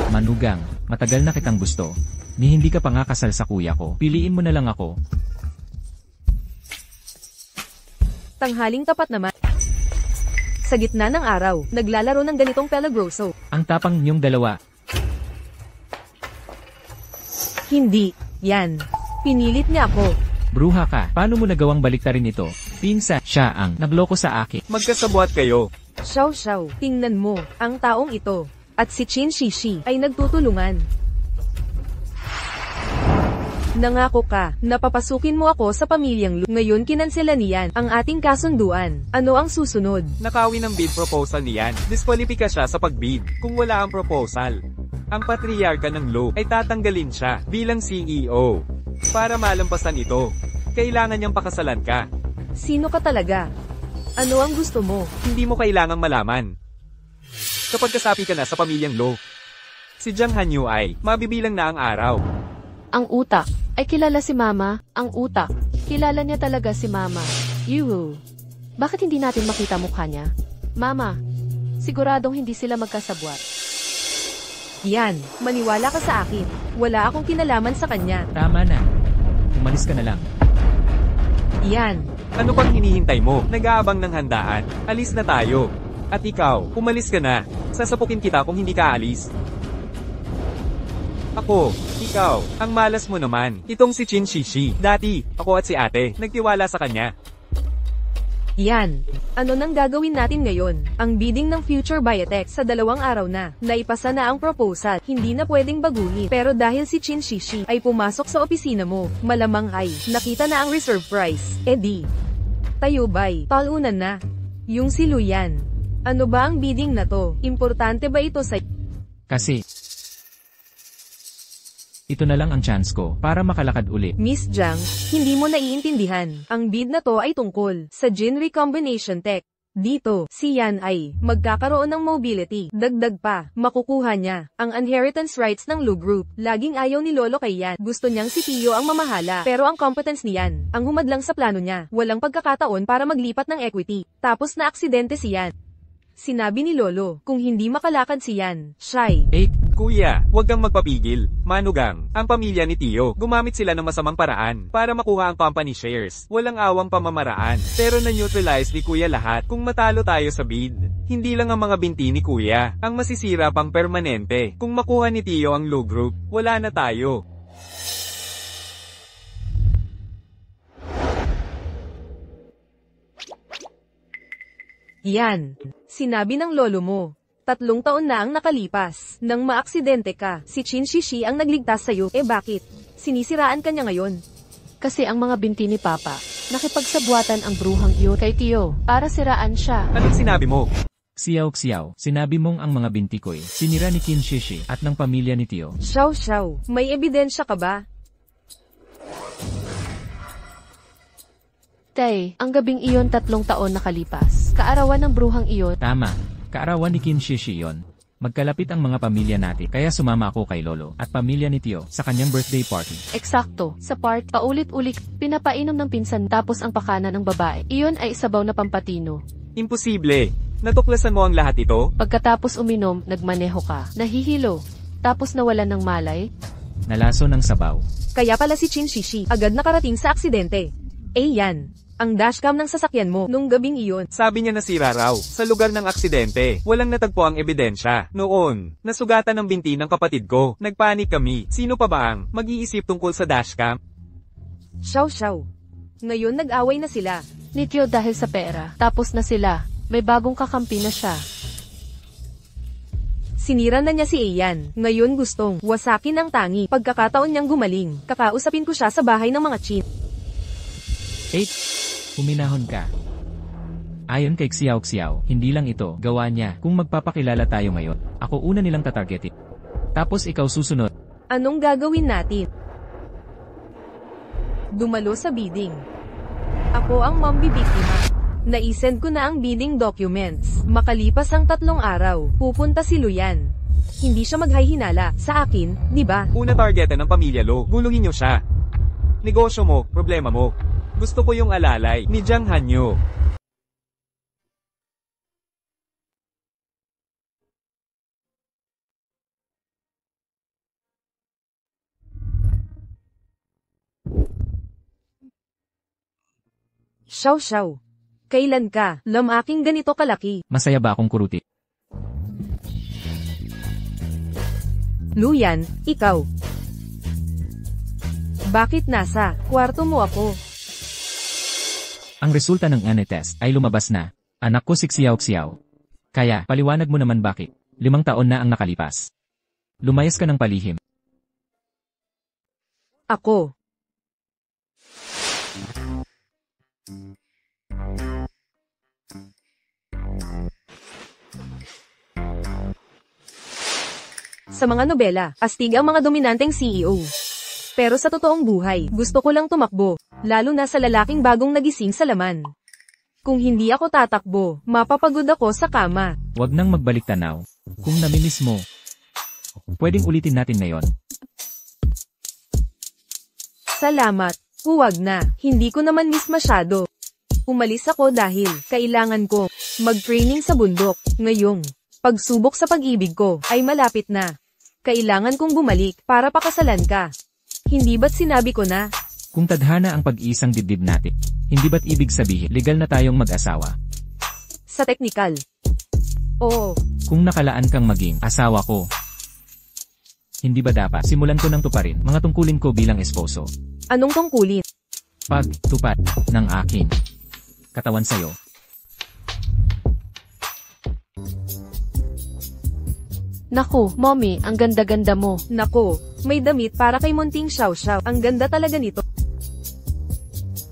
Manugang, matagal na kitang gusto. Ni hindi ka pa nga kasal sa kuya ko. Piliin mo na lang ako. Tanghaling tapat naman. Sa gitna ng araw, naglalaro ng ganitong pelagroso. Ang tapang niyong dalawa. Hindi. Yan. Pinilit niya ako. Bruha ka, paano mo nagawang baliktarin ito? Pinsa, siya ang nagloko sa akin. Magkasabwat kayo. Xiao, tingnan mo, ang taong ito, at si Qin Shishi ay nagtutulungan. Nangako ka, napapasukin mo ako sa pamilyang Lu. Ngayon kinansela niyan ang ating kasunduan. Ano ang susunod? Nakawin ang bid proposal niyan. Diskwalipika siya sa pagbid kung wala ang proposal. Ang patriarka ng Lu ay tatanggalin siya bilang CEO. Para malampasan ito, kailangan niyang pakasalan ka. Sino ka talaga? Ano ang gusto mo? Hindi mo kailangang malaman. Kapag kasapi ka na sa pamilyang Lu, si Jiang Hanyu ay mabibilang na ang araw. Ang utak, ay kilala si Mama. Ang utak, kilala niya talaga si Mama. Yuhu. Bakit hindi natin makita mukha niya? Mama, siguradong hindi sila magkasabwat. Yan, maniwala ka sa akin. Wala akong kinalaman sa kanya. Tama na. Umalis ka na lang. Yan. Ano pang hinihintay mo? Nag-aabang ng handaan. Alis na tayo. At ikaw, umalis ka na. Sasapukin kita kung hindi ka alis. Ako, ikaw, ang malas mo naman. Itong si Qin Shishi. Dati, ako at si ate, nagtiwala sa kanya. Yan. Ano nang gagawin natin ngayon? Ang bidding ng Future Biotech sa 2 araw na. Naipasa na ang proposal. Hindi na pwedeng baguhin. Pero dahil si Qin Shishi ay pumasok sa opisina mo, malamang ay nakita na ang reserve price. Di. Tayo ba'y talunan na? Yung si Luyan. Ano ba ang bidding na to? Importante ba ito sa... Kasi, ito na lang ang chance ko para makalakad uli. Miss Jiang, hindi mo naiintindihan. Ang bid na to ay tungkol sa Gene Recombination Tech. Dito, si Yan ay magkakaroon ng mobility. Dagdag pa, makukuha niya ang inheritance rights ng Lu Group. Laging ayaw ni Lolo kay Yan. Gusto niyang si Tio ang mamahala. Pero ang competence ni Yan ang humadlang sa plano niya. Walang pagkakataon para maglipat ng equity. Tapos na aksidente si Yan. Sinabi ni Lolo, kung hindi makalakad si Yan, siya'y... Kuya, huwag kang magpapigil. Manugang, ang pamilya ni Tio, gumamit sila ng masamang paraan para makuha ang company shares. Walang awang pamamaraan. Pero na-neutralize ni Kuya lahat kung matalo tayo sa bid. Hindi lang ang mga binti ni Kuya ang masisira pang permanente. Kung makuha ni Tio ang Lu Group, wala na tayo. Yan. Sinabi ng lolo mo. 3 taon na ang nakalipas. Nang maaksidente ka, si Qin Shishi ang nagligtas sa'yo. Bakit? Sinisiraan ka niya ngayon. Kasi ang mga binti ni Papa, nakipagsabwatan ang bruhang iyon kay Tio para siraan siya. Anong sinabi mo? Xiao, sinabi mong ang mga binti ko'y sinira ni Qin Shishi at ng pamilya ni Tio. Xiao, may ebidensya ka ba? Tay, ang gabing iyon 3 taon nakalipas. Kaarawan ng bruhang iyon. Tama, kaarawan ni Qin Shishi yon. Magkalapit ang mga pamilya natin, kaya sumama ako kay Lolo at pamilya ni Tio sa kanyang birthday party. Eksakto. Sa part, paulit-ulit, pinapainom ng pinsan tapos ang pakana ng babae. Iyon ay sabaw na pampatino. Imposible. Natuklasan mo ang lahat ito? Pagkatapos uminom, nagmaneho ka. Nahihilo. Tapos nawalan ng malay. Nalaso ng sabaw. Kaya pala si Qin Shishi agad nakarating sa aksidente. Yan. Ang dashcam ng sasakyan mo nung gabing iyon. Sabi niya nasira raw sa lugar ng aksidente. Walang natagpo ang ebidensya. Noon, nasugatan ng binti ng kapatid ko. Nagpanik kami. Sino pa ba ang mag-iisip tungkol sa dashcam? Xiao. Ngayon nag-away na sila. Ni Tio dahil sa pera. Tapos na sila. May bagong kakampi na siya. Sinira na niya si Ian. Ngayon gustong wasakin ang tangi. Pagkakataon niyang gumaling, kakausapin ko siya sa bahay ng mga Qin. 8. Huminahon ka. Ayon kay Xiao, hindi lang ito gawa niya. Kung magpapakilala tayo ngayon, ako una nilang tatargetin. Tapos ikaw susunod. Anong gagawin natin? Dumalo sa bidding. Ako ang mambibiktima. Naisend ko na ang bidding documents. Makalipas ang 3 araw, pupunta si Luyan. Hindi siya maghay-hinala sa akin, di ba? Una targetan ng pamilya Lo. Guluhin niyo siya. Negosyo mo, problema mo. Gusto ko yung alalay ni Jiang Hanyu. Xiao. Kailan ka lamaking ganito kalaki? Masaya ba akong kuruti? Luyan, ikaw. Bakit nasa kwarto mo ako? Ang resulta ng ANE test ay lumabas na. Anak ko si Xiao. Kaya, paliwanag mo naman bakit. 5 taon na ang nakalipas. Lumayas ka ng palihim. Ako. Sa mga nobela, astig ang mga dominanteng CEO. Pero sa totoong buhay, gusto ko lang tumakbo, lalo na sa lalaking bagong nagising sa laman. Kung hindi ako tatakbo, mapapagod ako sa kama. Huwag nang magbalik tanaw. Kung namimiss mo, pwedeng ulitin natin ngayon. Salamat. Huwag na. Hindi ko naman miss masyado. Umalis ako dahil kailangan ko mag-training sa bundok. Ngayong pagsubok sa pag-ibig ko ay malapit na. Kailangan kong bumalik para pakasalan ka. Hindi ba't sinabi ko na? Kung tadhana ang pag-iisang dibdib natin, hindi ba't ibig sabihin legal na tayong mag-asawa? Sa teknikal. Oo. Kung nakalaan kang maging asawa ko, hindi ba dapat simulan ko ng tuparin mga tungkulin ko bilang esposo? Anong tungkulin? Pagtupad ng aking katawan sa'yo. Naku, mommy, ang ganda-ganda mo. Nako, may damit para kay Munting Xiao. Ang ganda talaga nito.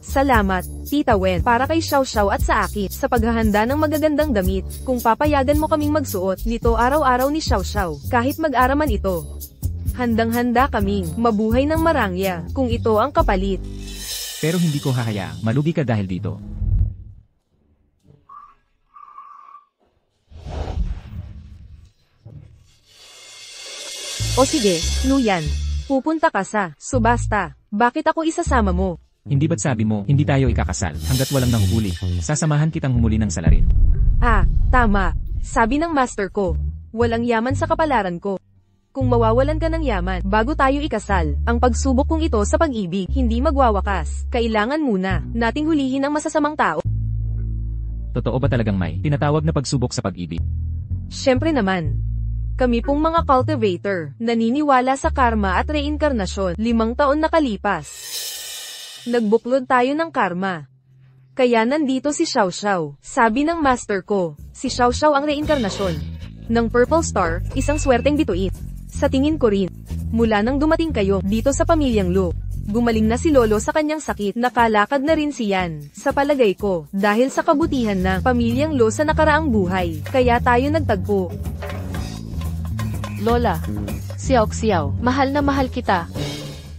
Salamat, Tita Wen, para kay Xiao at sa akin, sa paghahanda ng magagandang damit. Kung papayagan mo kaming magsuot nito araw-araw ni Xiao, kahit mag-araman ito. Handang-handa kaming mabuhay ng marangya, kung ito ang kapalit. Pero hindi ko hahayaang malugi ka dahil dito. O sige, Luyan. Pupunta ka sa subasta. Bakit ako isasama mo? Hindi ba't sabi mo, hindi tayo ikakasal hanggat walang nahuhuli? Sasamahan kitang humuli ng salarin. Tama. Sabi ng master ko, walang yaman sa kapalaran ko. Kung mawawalan ka ng yaman bago tayo ikasal, ang pagsubok kong ito sa pag-ibig hindi magwawakas. Kailangan muna nating hulihin ang masasamang tao. Totoo ba talagang may tinatawag na pagsubok sa pag-ibig? Siyempre naman. Kami pong mga cultivator, naniniwala sa karma at reinkarnasyon. 5 taon nakalipas. Nagbuklod tayo ng karma. Kaya nandito si Xiao. Sabi ng master ko, si Xiao ang reinkarnasyon ng Purple Star, isang swerteng bituin. Sa tingin ko rin, mula nang dumating kayo dito sa pamilyang Lu, Gumaling na si Lolo sa kanyang sakit, nakalakad na rin si Yan. Sa palagay ko, dahil sa kabutihan ng pamilyang Lo sa nakaraang buhay, kaya tayo nagtagpo. Lola. Xiao, mahal na mahal kita.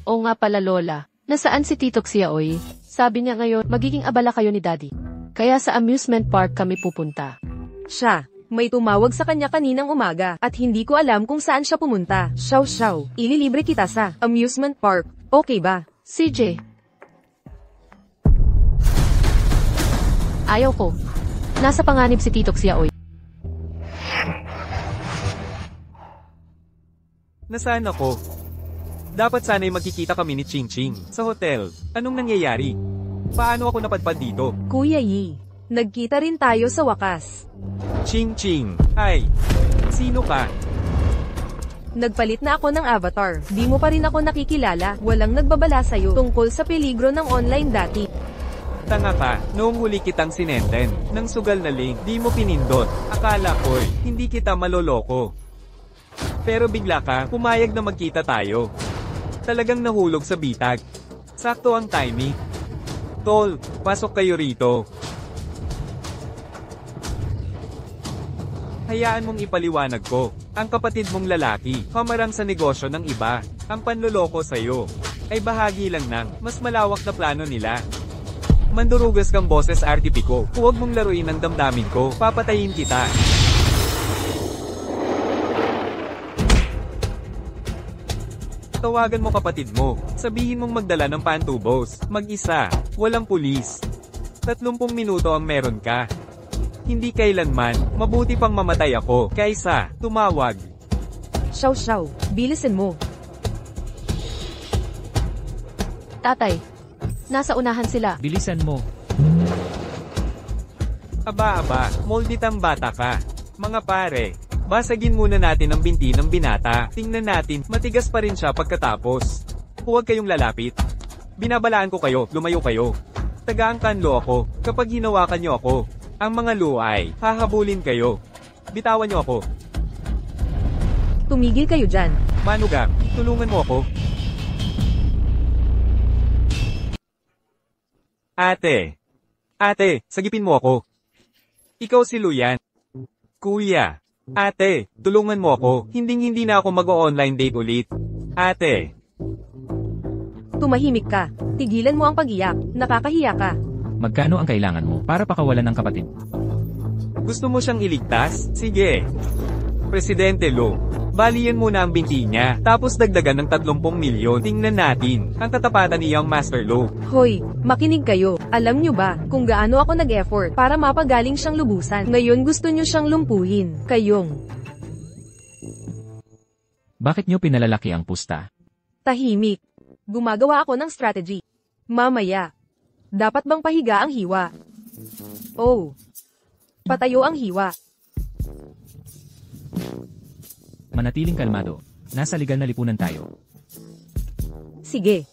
O nga pala Lola, nasaan si Tito Xiaoy? Sabi niya ngayon, magiging abala kayo ni Daddy. Kaya sa amusement park kami pupunta. Siya, may tumawag sa kanya kaninang umaga, at hindi ko alam kung saan siya pumunta. Xiao, ililibre kita sa amusement park. Okay ba? CJ. Ayaw ko. Nasa panganib si Tito Xiaoy. Nasaan ako? Dapat sana'y magkikita kami ni Ching Ching sa hotel. Anong nangyayari? Paano ako napadpad dito? Kuya Yi, nagkita rin tayo sa wakas. Ching Ching, ay, sino ka? Nagpalit na ako ng avatar. Di mo pa rin ako nakikilala. Walang nagbabala sa'yo tungkol sa peligro ng online dati. Tanga ka, noong huli kitang sinenden, ng sugal na link, di mo pinindot. Akala ko'y, hindi kita maloloko. Pero bigla ka, pumayag na magkita tayo. Talagang nahulog sa bitag. Sakto ang timing. Tol, pasok kayo rito. Hayaan mong ipaliwanag ko. Ang kapatid mong lalaki, hamarang sa negosyo ng iba. Ang panloloko sa'yo ay bahagi lang ng mas malawak na plano nila. Mandurugas kang boses RTP ko. Huwag mong laruin ang damdamin ko. Papatayin kita. Tawagan mo kapatid mo. Sabihin mong magdala ng pantubos. Mag-isa. Walang pulis. 30 minuto ang meron ka. Hindi kailanman, mabuti pang mamatay ako, kaysa tumawag. Xiao, bilisan mo. Tatay. Nasa unahan sila. Bilisan mo. Aba, molditang bata ka. Mga pare, basagin muna natin ang binti ng binata. Tingnan natin, matigas pa rin siya pagkatapos. Huwag kayong lalapit. Binabalaan ko kayo, lumayo kayo. Tagaan kanlo ako, kapag hinawakan niyo ako. Ang mga luay, hahabulin kayo. Bitawan niyo ako. Tumigil kayo dyan. Manugam, tulungan mo ako. Ate, sagipin mo ako. Ikaw si Luyan. Kuya, ate, tulungan mo ako. Hindi na ako mag-o-online date ulit. Ate. Tumahimik ka. Tigilan mo ang pag-iyak. Nakakahiya ka. Magkano ang kailangan mo para pakawalan ng kapatid? Gusto mo siyang iligtas? Sige. Presidente Lo, balian muna ang binti niya, tapos dagdagan ng 30 milyon. Tingnan natin ang katapatan niyang Master Lo. Hoy, makinig kayo. Alam nyo ba kung gaano ako nag-effort para mapagaling siyang lubusan? Ngayon gusto nyo siyang lumpuhin. Kayong Bakit nyo pinalalaki ang pusta? tahimik. Gumagawa ako ng strategy. Mamaya. Dapat bang pahiga ang hiwa? Oh. Patayo ang hiwa. Manatiling kalmado. Nasa legal na lipunan tayo. Sige.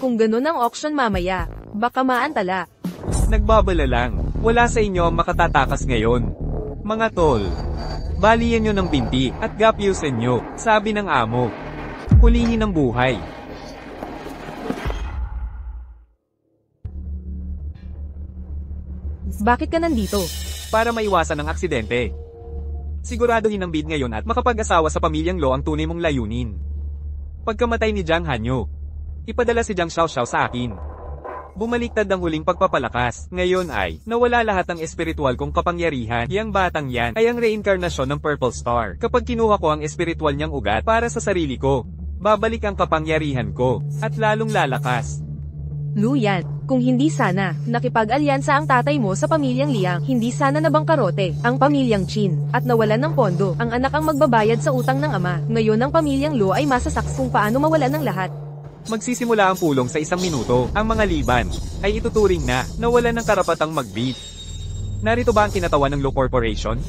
Kung ganun ang auction mamaya, baka maantala. Nagbabala lang. Wala sa inyo ang makatatakas ngayon. Mga tol, balian nyo ng binti at gapyusin nyo, sabi ng amo. Hulihin ang buhay. Bakit ka nandito? Para maiwasan ang aksidente. Siguraduhin ang bid ngayon at makapag-asawa sa pamilyang Lo ang tunay mong layunin. Pagkamatay ni Jiang Hanyo, ipadala si Jiang Xiao sa akin. Bumaliktad ang huling pagpapalakas. Ngayon ay, nawala lahat ng espiritual kong kapangyarihan. Yang batang yan ay ang reinkarnasyon ng Purple Star. Kapag kinuha ko ang espiritual niyang ugat para sa sarili ko, babalik ang kapangyarihan ko, at lalong lalakas. Luyan, kung hindi sana, nakipag-alyansa ang tatay mo sa pamilyang Liang, hindi sana nabangkarote ang pamilyang Qin, at nawalan ng pondo, ang anak ang magbabayad sa utang ng ama. Ngayon ang pamilyang Lo ay masasaks kung paano mawalan ng lahat. Magsisimula ang pulong sa 1 minuto. Ang mga liban ay ituturing na nawalan ng karapatang mag-beat. Narito ba ang kinatawan ng Lo Corporation?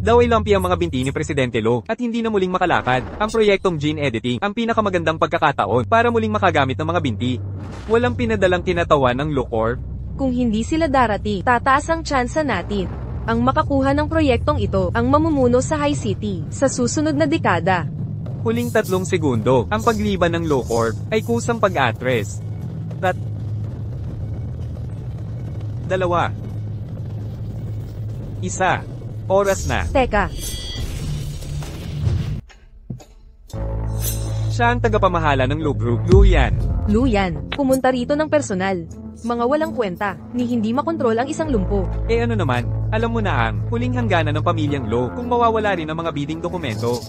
Daw ay lampi ang mga binti ni Presidente Lo at hindi na muling makalakad. Ang proyektong gene editing ang pinakamagandang pagkakataon para muling makagamit ng mga binti. Walang pinadalang kinatawan ng Lo Corp. Kung hindi sila darating, tataas ang tsansa natin. Ang makakuha ng proyektong ito ang mamumuno sa High City sa susunod na dekada. Huling 3 segundo, ang pagliban ng Low Corp ay kusang pag-atres. 2. 1. Oras na. Teka, Siya ang tagapamahala ng Low Group, Luyan. Luyan, pumunta rito ng personal. Mga walang kwenta, ni hindi makontrol ang isang lumpo. Ano naman, alam mo na ang huling hangganan ng pamilyang Lo kung mawawala rin ang mga bidding dokumento.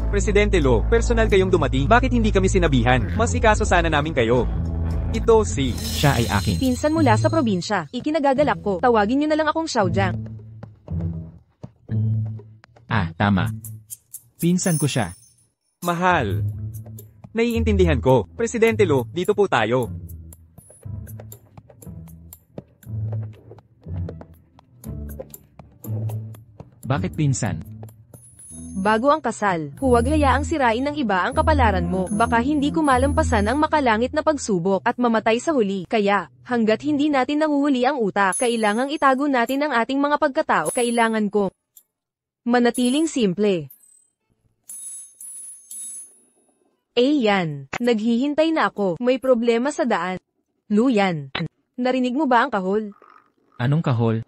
Presidente Lo, personal kayong dumating. Bakit hindi kami sinabihan? Mas ikaso sana namin kayo. Ito si... Siya ay akin. Pinsan mula sa probinsya, ikinagagalak ko. Tawagin niyo na lang akong Xiaojiang. Tama. Pinsan ko siya. Mahal. Naiintindihan ko. Presidente Lo, dito po tayo. Bakit pinsan? Bago ang kasal, huwag hayaang sirain ng iba ang kapalaran mo. Baka hindi ko malampasan ang makalangit na pagsubok at mamatay sa huli. Kaya, hanggat hindi natin nahuhuli ang utak, kailangang itago natin ang ating mga pagkatao. Kailangan ko manatiling simple. Yan. Naghihintay na ako. May problema sa daan. Luyan. Narinig mo ba ang kahol? Anong kahol?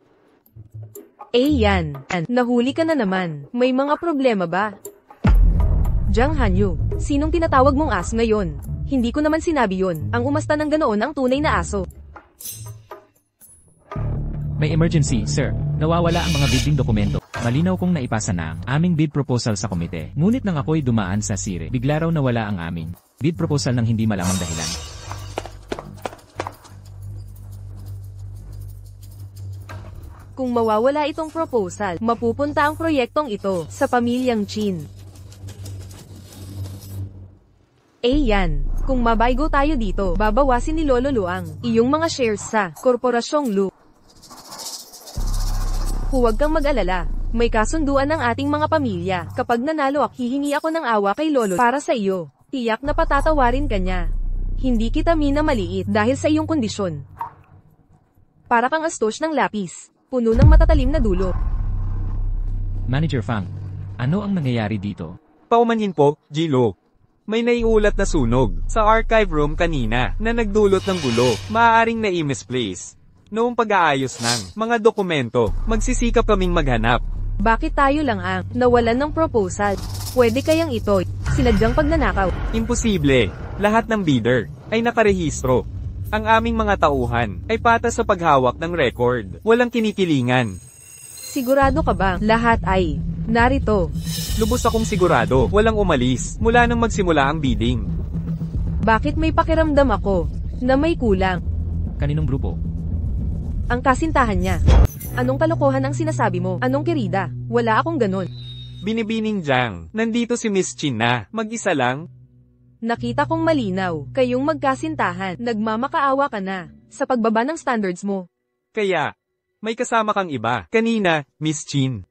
Yan. Nahuli ka na naman. May mga problema ba? Jiang Hanyu, sinong tinatawag mong aso ngayon? Hindi ko naman sinabi yon. Ang umasta ng ganoon ang tunay na aso. May emergency, sir. Nawawala ang mga bidding dokumento. Malinaw kong naipasa na ang aming bid proposal sa komite. Ngunit nang ako'y dumaan sa sire, bigla raw nawala ang aming bid proposal ng hindi malamang dahilan. Kung mawawala itong proposal, mapupunta ang proyektong ito sa pamilyang Chin. Yan. Kung mabaygo tayo dito, babawasin ni Lolo Luang iyong mga shares sa Korporasyong Lu. Huwag kang mag-alala. May kasunduan ng ating mga pamilya. Kapag nanalo ako, hihingi ako ng awa kay Lolo para sa iyo. Tiyak na patatawarin ka niya. Hindi kita minamaliit dahil sa iyong kondisyon. Para kang astos ng lapis. Puno ng matatalim na dulo. Manager Fang, ano ang nangyayari dito? Paumanhin po, Gilo. May naiulat na sunog sa archive room kanina na nagdulot ng gulo. Maaaring na-misplace. Noong pag-aayos ng mga dokumento, magsisikap kaming maghanap. Bakit tayo lang ang nawalan ng proposal? Pwede kayang ito sinadyang pagnanakaw? Imposible. Lahat ng bidder ay nakarehistro. Ang aming mga tauhan ay patas sa paghawak ng record. Walang kinikilingan. Sigurado ka ba lahat ay narito? Lubos akong sigurado, walang umalis mula nang magsimula ang bidding. Bakit may pakiramdam ako na may kulang? Kaninong grupo? Ang kasintahan niya. Anong kalokohan ang sinasabi mo? Anong kirida? Wala akong ganon. Binibining Jiang, nandito si Miss Chin na, mag-isa lang. Nakita kong malinaw, kayong magkasintahan, nagmamakaawa ka na, sa pagbaba ng standards mo. Kaya, may kasama kang iba. Kanina, Miss Chin.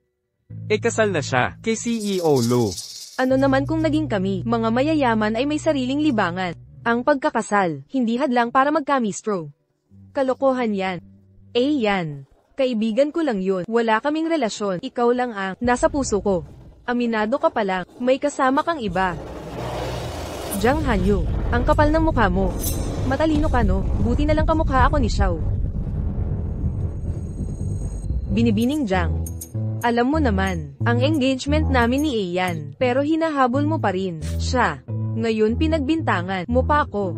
Kasal na siya, kay CEO Lo. Ano naman kung naging kami, mga mayayaman ay may sariling libangan. Ang pagkakasal, hindi hadlang para magkamistro. Kalokohan yan. Yan. Kaibigan ko lang yun, wala kaming relasyon, ikaw lang ang nasa puso ko. Aminado ka pa lang, may kasama kang iba. Jiang Hanyu, ang kapal ng mukha mo. Matalino ka no, buti na lang kamukha ako ni Xiao. Binibining Jiang. Alam mo naman, ang engagement namin ni Ian, pero hinahabol mo pa rin siya. Ngayon pinagbintangan mo pa ako.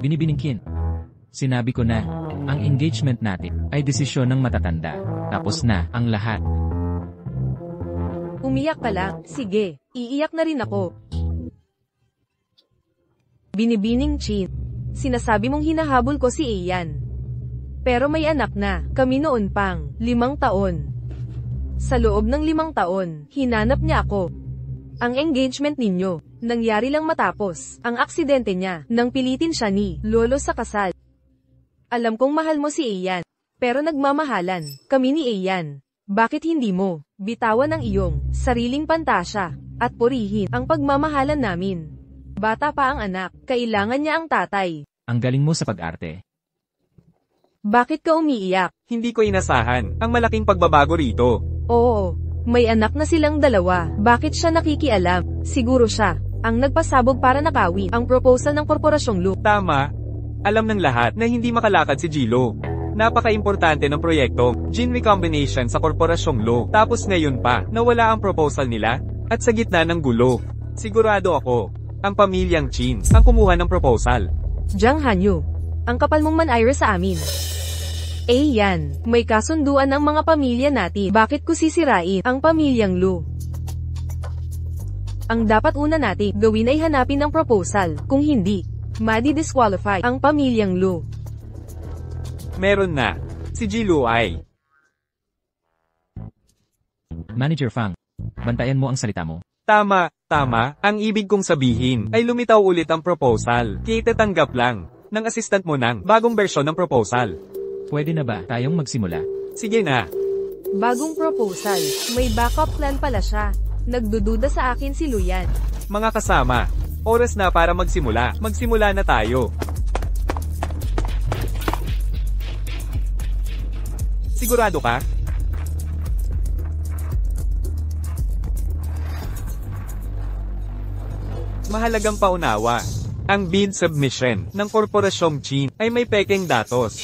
Binibining Kin. Sinabi ko na, ang engagement natin ay desisyon ng matatanda. Tapos na ang lahat. Umiyak ka lang, sige, iiyak na rin ako. Binibining Chin. Sinasabi mong hinahabol ko si Ian. Pero may anak na, kami noon pang 5 taon. Sa loob ng 5 taon, hinanap niya ako. Ang engagement ninyo, nangyari lang matapos ang aksidente niya nang pilitin siya ni Lolo sa kasal. Alam kong mahal mo si Ian, pero nagmamahalan kami ni Ian. Bakit hindi mo bitawan ang iyong sariling pantasya at purihin ang pagmamahalan namin? Bata pa ang anak, kailangan niya ang tatay. Ang galing mo sa pag-arte. Bakit ka umiiyak? Hindi ko inasahan ang malaking pagbabago rito. Oo, may anak na silang dalawa. Bakit siya nakikialam? Siguro siya ang nagpasabog para nakawin ang proposal ng Korporasyong Lu. Tama. Alam ng lahat na hindi makalakad si Gilo. Napaka-importante ng proyekto, gene recombination sa Korporasyong Lu. Tapos ngayon pa, nawala ang proposal nila, at sa gitna ng gulo. Sigurado ako, ang pamilyang Chin ang kumuha ng proposal. Jiang Hanyu, ang kapal mong manayra sa amin. Yan, may kasunduan ng mga pamilya natin. Bakit ko sisirain ang pamilyang Lu? Ang dapat una natin gawin ay hanapin ang proposal. Kung hindi, madi-disqualify ang pamilyang Lu. Meron na. Si Gilo ay. Manager Fang, bantayan mo ang salita mo. Tama. Ang ibig kong sabihin ay lumitaw ulit ang proposal. Kaya tatanggap lang ng assistant mo ng bagong bersyon ng proposal. Pwede na ba tayong magsimula? Sige na. Bagong proposal, may backup plan pala siya. Nagdududa sa akin si Luyan. Mga kasama, oras na para magsimula. Magsimula na tayo. Sigurado ka? Mahalagang paunawa. Ang bid submission ng Korporasyong Chin ay may pekeng datos.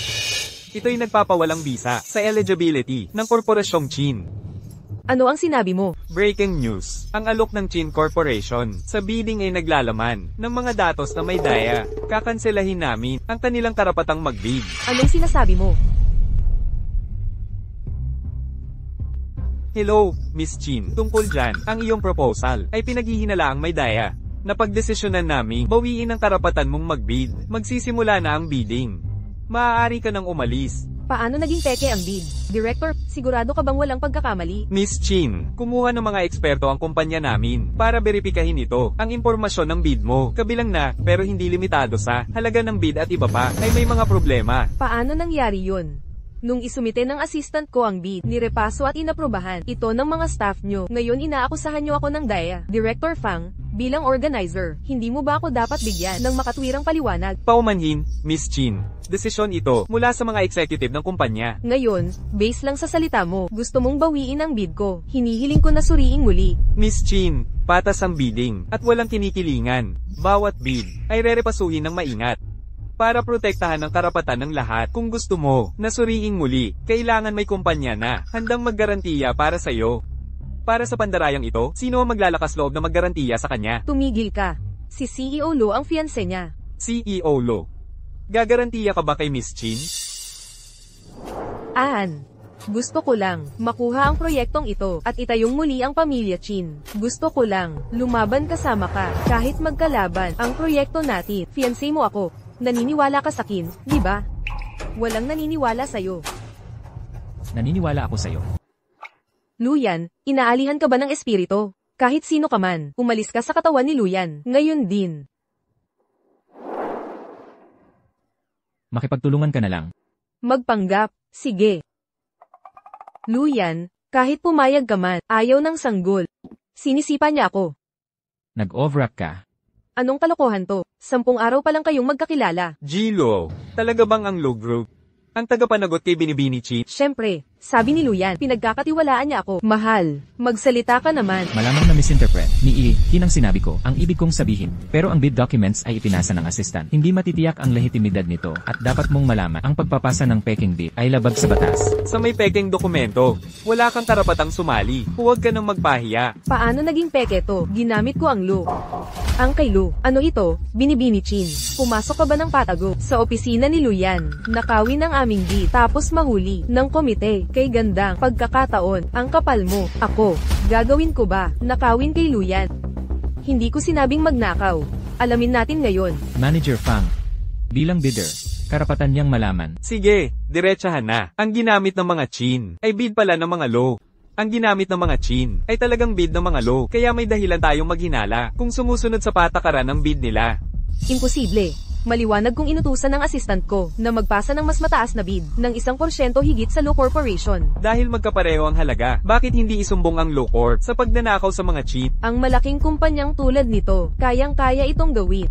Ito'y nagpapawalang bisa sa eligibility ng Korporasyong Chin. Ano ang sinabi mo? Breaking news. Ang alok ng Chin Corporation sa bidding ay naglalaman ng mga datos na may daya. Kakanselahin namin ang kanilang karapatang mag-bid. Anong sinasabi mo? Hello, Miss Chin. Tungkol dyan, ang iyong proposal ay pinaghihinalaang may daya. Napagdesisyonan namin bawiin ang karapatan mong mag-bid. Magsisimula na ang bidding. Maaari ka nang umalis. Paano naging peke ang bid? Director, sigurado ka bang walang pagkakamali? Miss Chin, kumuha ng mga eksperto ang kumpanya namin para beripikahin ito. Ang impormasyon ng bid mo, kabilang na, pero hindi limitado sa, halaga ng bid at iba pa, ay may mga problema. Paano nangyari yun? Nung isumite ng assistant ko ang bid, nirepaso at inaprubahan ito ng mga staff nyo. Ngayon inaakusahan nyo ako ng daya. Director Fang, bilang organizer, hindi mo ba ako dapat bigyan ng makatwirang paliwanag? Paumanhin, Miss Chin. Desisyon ito mula sa mga executive ng kumpanya. Ngayon, base lang sa salita mo, gusto mong bawiin ang bid ko. Hinihiling ko na suriing muli. Miss Chin, patas ang bidding at walang kinikilingan. Bawat bid ay rerepasuhin ng maingat. Para protektahan ang karapatan ng lahat. Kung gusto mo na suriing muli, kailangan may kumpanya na handang maggarantiya para sa iyo. Para sa pandarayang ito, sino ang maglalakas loob na maggarantiya sa kanya? Tumigil ka. Si CEO Lo ang fiancé niya. CEO Lo. Gagarantiya ka ba kay Miss Chin? Gusto ko lang makuha ang proyektong ito at itayong muli ang pamilya Chin. Gusto ko lang lumaban kasama ka kahit magkalaban ang proyekto natin. Fiancé mo ako. Naniniwala ka sa akin, di ba? Walang naniniwala sa'yo. Naniniwala ako sa'yo. Luyan, inaalihan ka ba ng espiritu? Kahit sino ka man, umalis ka sa katawan ni Luyan. Ngayon din. Makipagtulungan ka na lang. Magpanggap, sige. Luyan, kahit pumayag ka man, ayaw ng sanggol. Sinisipa niya ako. Nag-overrap ka. Anong kalokohan to? 10 araw pa lang kayong magkakilala. Gilo, talaga bang ang Lo Group ang tagapanagot kay Binibini Chin? Siyempre, sabi ni Luyan, pinagkakatiwalaan niya ako. Mahal, magsalita ka naman. Malamang na misinterpret ni Hinang sinabi ko, ang ibig kong sabihin. Pero ang bid documents ay ipinasa ng assistant. Hindi matitiyak ang lehitimidad nito at dapat mong malaman ang pagpapasa ng peking bid ay labag sa batas. Sa may pekeng dokumento, wala kang karapatang sumali. Huwag ka nang magpahiya. Paano naging peke to? Ginamit ko ang Lo. Ang kay Lo, ano ito? Binibini Chin. Pumasok ka ba ng patago sa opisina ni Luyan? Nakawin ang aming bid, tapos mahuli ng komite. Kay gandang pagkakataon, ang kapal mo, ako. Gagawin ko ba? Nakawin kay Luyan. Hindi ko sinabing magnakaw. Alamin natin ngayon. Manager Fang, bilang bidder, karapatan niyang malaman. Sige, diretsahan na. Ang ginamit ng mga Chin ay bid pala ng mga Lo. Ang ginamit ng mga Chin ay talagang bid ng mga Lo, kaya may dahilan tayong maghinala kung sumusunod sa patakaran ng bid nila. Imposible. Maliwanag kung inutusan ng assistant ko na magpasa ng mas mataas na bid ng 1% higit sa Lo Corporation. Dahil magkapareho ang halaga, bakit hindi isumbong ang Lo Corp sa pagnanakaw sa mga Chin? Ang malaking kumpanyang tulad nito, kayang-kaya itong gawin.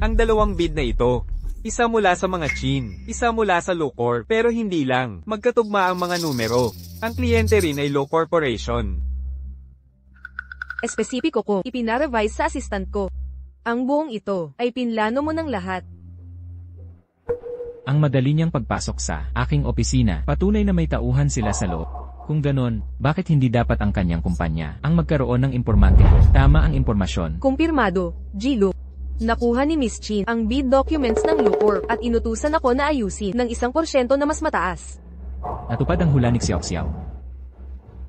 ang dalawang bid na ito. Isa mula sa mga Chin, isa mula sa Lucor, pero hindi lang. Magkatugma ang mga numero. Ang kliyente rin ay Low Corporation. Espesipiko ko, ipinarevise sa assistant ko. Ang buong ito ay pinlano mo ng lahat. Ang madali niyang pagpasok sa aking opisina, patunay na may tauhan sila sa loob. Kung ganon, bakit hindi dapat ang kanyang kumpanya ang magkaroon ng impormante ko? Tama ang impormasyon. Kumpirmado, G-Lu. Nakuha ni Miss Chin ang bid documents ng Lucor at inutusan ako na ayusin ng 1% na mas mataas. Natupad ang hula ni Xiao.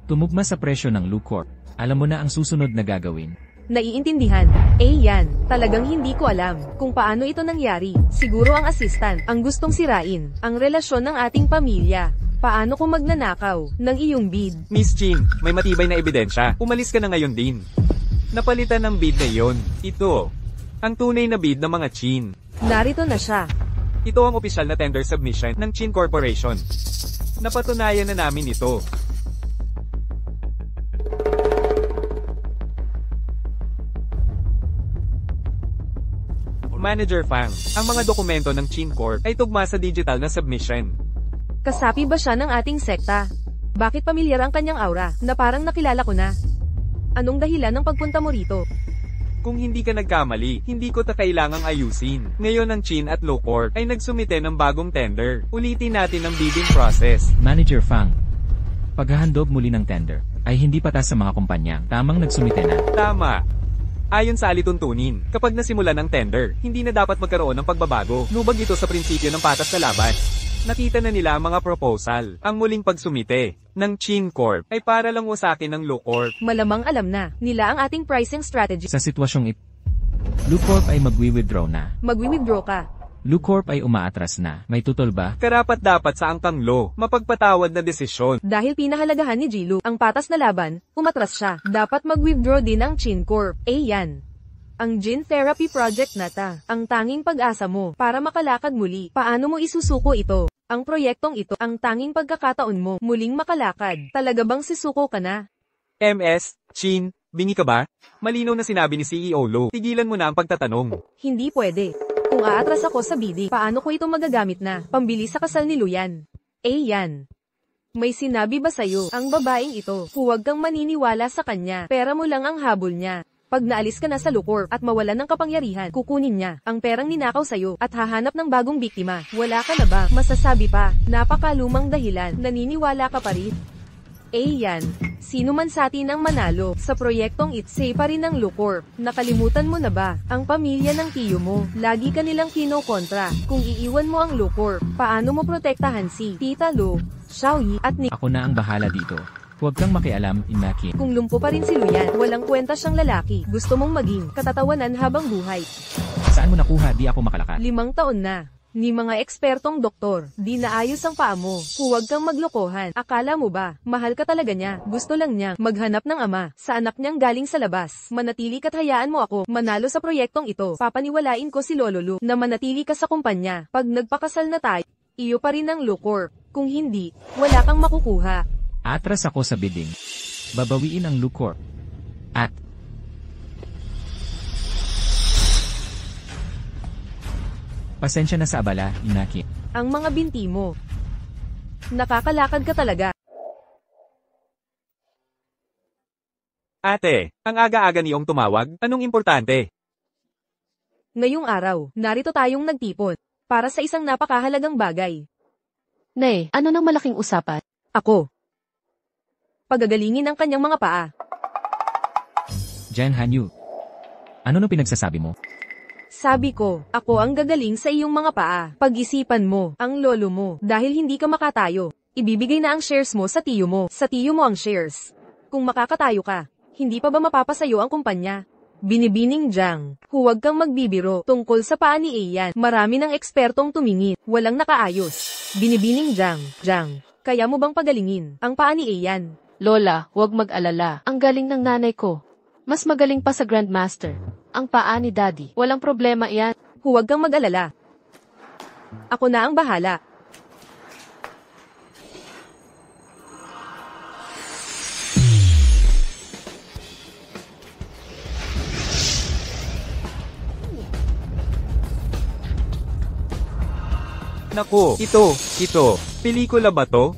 Tumugma sa presyo ng Lucor. Alam mo na ang susunod na gagawin. Naiintindihan. Yan, talagang hindi ko alam kung paano ito nangyari. Siguro ang assistant ang gustong sirain ang relasyon ng ating pamilya. Paano kung magnanakaw ng iyong bid? Miss Chin, may matibay na ebidensya. Umalis ka na ngayon din. Napalitan ng bid na iyon. Ito, ang tunay na bid ng mga Chin. Narito na siya. Ito ang opisyal na tender submission ng Chin Corporation. Napatunayan na namin ito. Manager Fang, ang mga dokumento ng Chin Corp ay tugma sa digital na submission. Kasapi ba siya ng ating sekta? Bakit pamilyar ang kanyang aura na parang nakilala ko na? Anong dahilan ng pagpunta mo rito? Kung hindi ka nagkamali, hindi ko ta kailangang ayusin. Ngayon ang Chin at Low Corp ay nagsumite ng bagong tender. Ulitin natin ang bidding process. Manager Fang, paghahandog muli ng tender ay hindi patas sa mga kumpanyang tamang nagsumite na. Tama. Ayon sa alituntunin, kapag nasimulan ang tender, hindi na dapat magkaroon ng pagbabago. Nubag ito sa prinsipyo ng patas na laban. Nakita na nila ang mga proposal. Ang muling pagsumite ng Chin Corp ay para lang wasakin ng Low Corp. Malamang alam na nila ang ating pricing strategy. Sa sitwasyong Lucorp ay magwi-withdraw na. Magwi-withdraw ka. Lucorp ay umaatras na. May tutol ba? Karapat dapat sa angkang law, mapagpatawad na desisyon. Dahil pinahalagahan ni G-Lu ang patas na laban, umatras siya. Dapat mag-withdraw din ang Chin Corp. Yan. Ang gene therapy project na ta, ang tanging pag-asa mo para makalakad muli. Paano mo isusuko ito? Ang proyektong ito, ang tanging pagkakataon mo muling makalakad. Talaga bang sisuko ka na? MS, Chin, bingi ka ba? Malinaw na sinabi ni CEO Lo. Tigilan mo na ang pagtatanong. Hindi pwede. Kung aatras ako sa bidding, paano ko ito magagamit na pambili sa kasal ni Luyan? Yan. May sinabi ba sa'yo ang babaeng ito? Huwag kang maniniwala sa kanya. Pera mo lang ang habol niya. Pag naalis ka na sa Lucor at mawalan ng kapangyarihan, kukunin niya ang perang ninakaw sa'yo at hahanap ng bagong biktima. Wala ka na ba? Masasabi pa, napakalumang dahilan, naniniwala ka pa rin? Yan. Sino man sa atin ang manalo sa proyektong Itsay pa rin ng Lucor. Nakalimutan mo na ba ang pamilya ng tiyo mo? Lagi ka nilang kinokontra. Kung iiwan mo ang Lucor, paano mo protektahan si Tita Lo, Xiaoyi at Nick? Ako na ang bahala dito. Huwag kang makialam, Inaki. Kung lumpo pa rin si Luyan, walang kwenta siyang lalaki. Gusto mong maging katatawanan habang buhay. Saan mo nakuha? Di ako makalakat. 5 taon na. Ni mga ekspertong doktor, di naayos ang paa mo. Huwag kang maglokohan. Akala mo ba, mahal ka talaga niya? Gusto lang niya maghanap ng ama sa anak niyang galing sa labas. Manatili ka't hayaan mo ako manalo sa proyektong ito. Papaniwalain ko si Lolo Lu na manatili ka sa kumpanya. Pag nagpakasal na tayo, iyo pa rin ang Lucor. Kung hindi, wala kang makukuha. Atras ako sa bidding. Babawiin ang Lucor. At pasensya na sa abala, Inaki. Ang mga binti mo. Nakakalakad ka talaga. Ate, ang aga-aga niyong tumawag, anong importante? Ngayong araw, narito tayong nagtipon para sa isang napakahalagang bagay. Nay, ano nang malaking usapan? Ako. Pagagalingin ang kanyang mga paa. Jan Hanyu. Ano nang pinagsasabi mo? Sabi ko, ako ang gagaling sa iyong mga paa. Pag-isipan mo, ang lolo mo, dahil hindi ka makatayo. Ibibigay na ang shares mo sa tiyo mo. Sa tiyo mo ang shares. Kung makakatayo ka, hindi pa ba mapapasayo ang kumpanya? Binibining Jiang, huwag kang magbibiro tungkol sa paa ni Ian. Marami ng ekspertong tumingin, walang nakaayos. Binibining Jiang, kaya mo bang pagalingin ang paa ni Ian? Lola, huwag mag-alala. Ang galing ng nanay ko. Mas magaling pa sa Grandmaster. Ang paa ni Daddy. Walang problema iyan. Huwag kang mag-alala. Ako na ang bahala. Naku, ito. Pelikula ba to?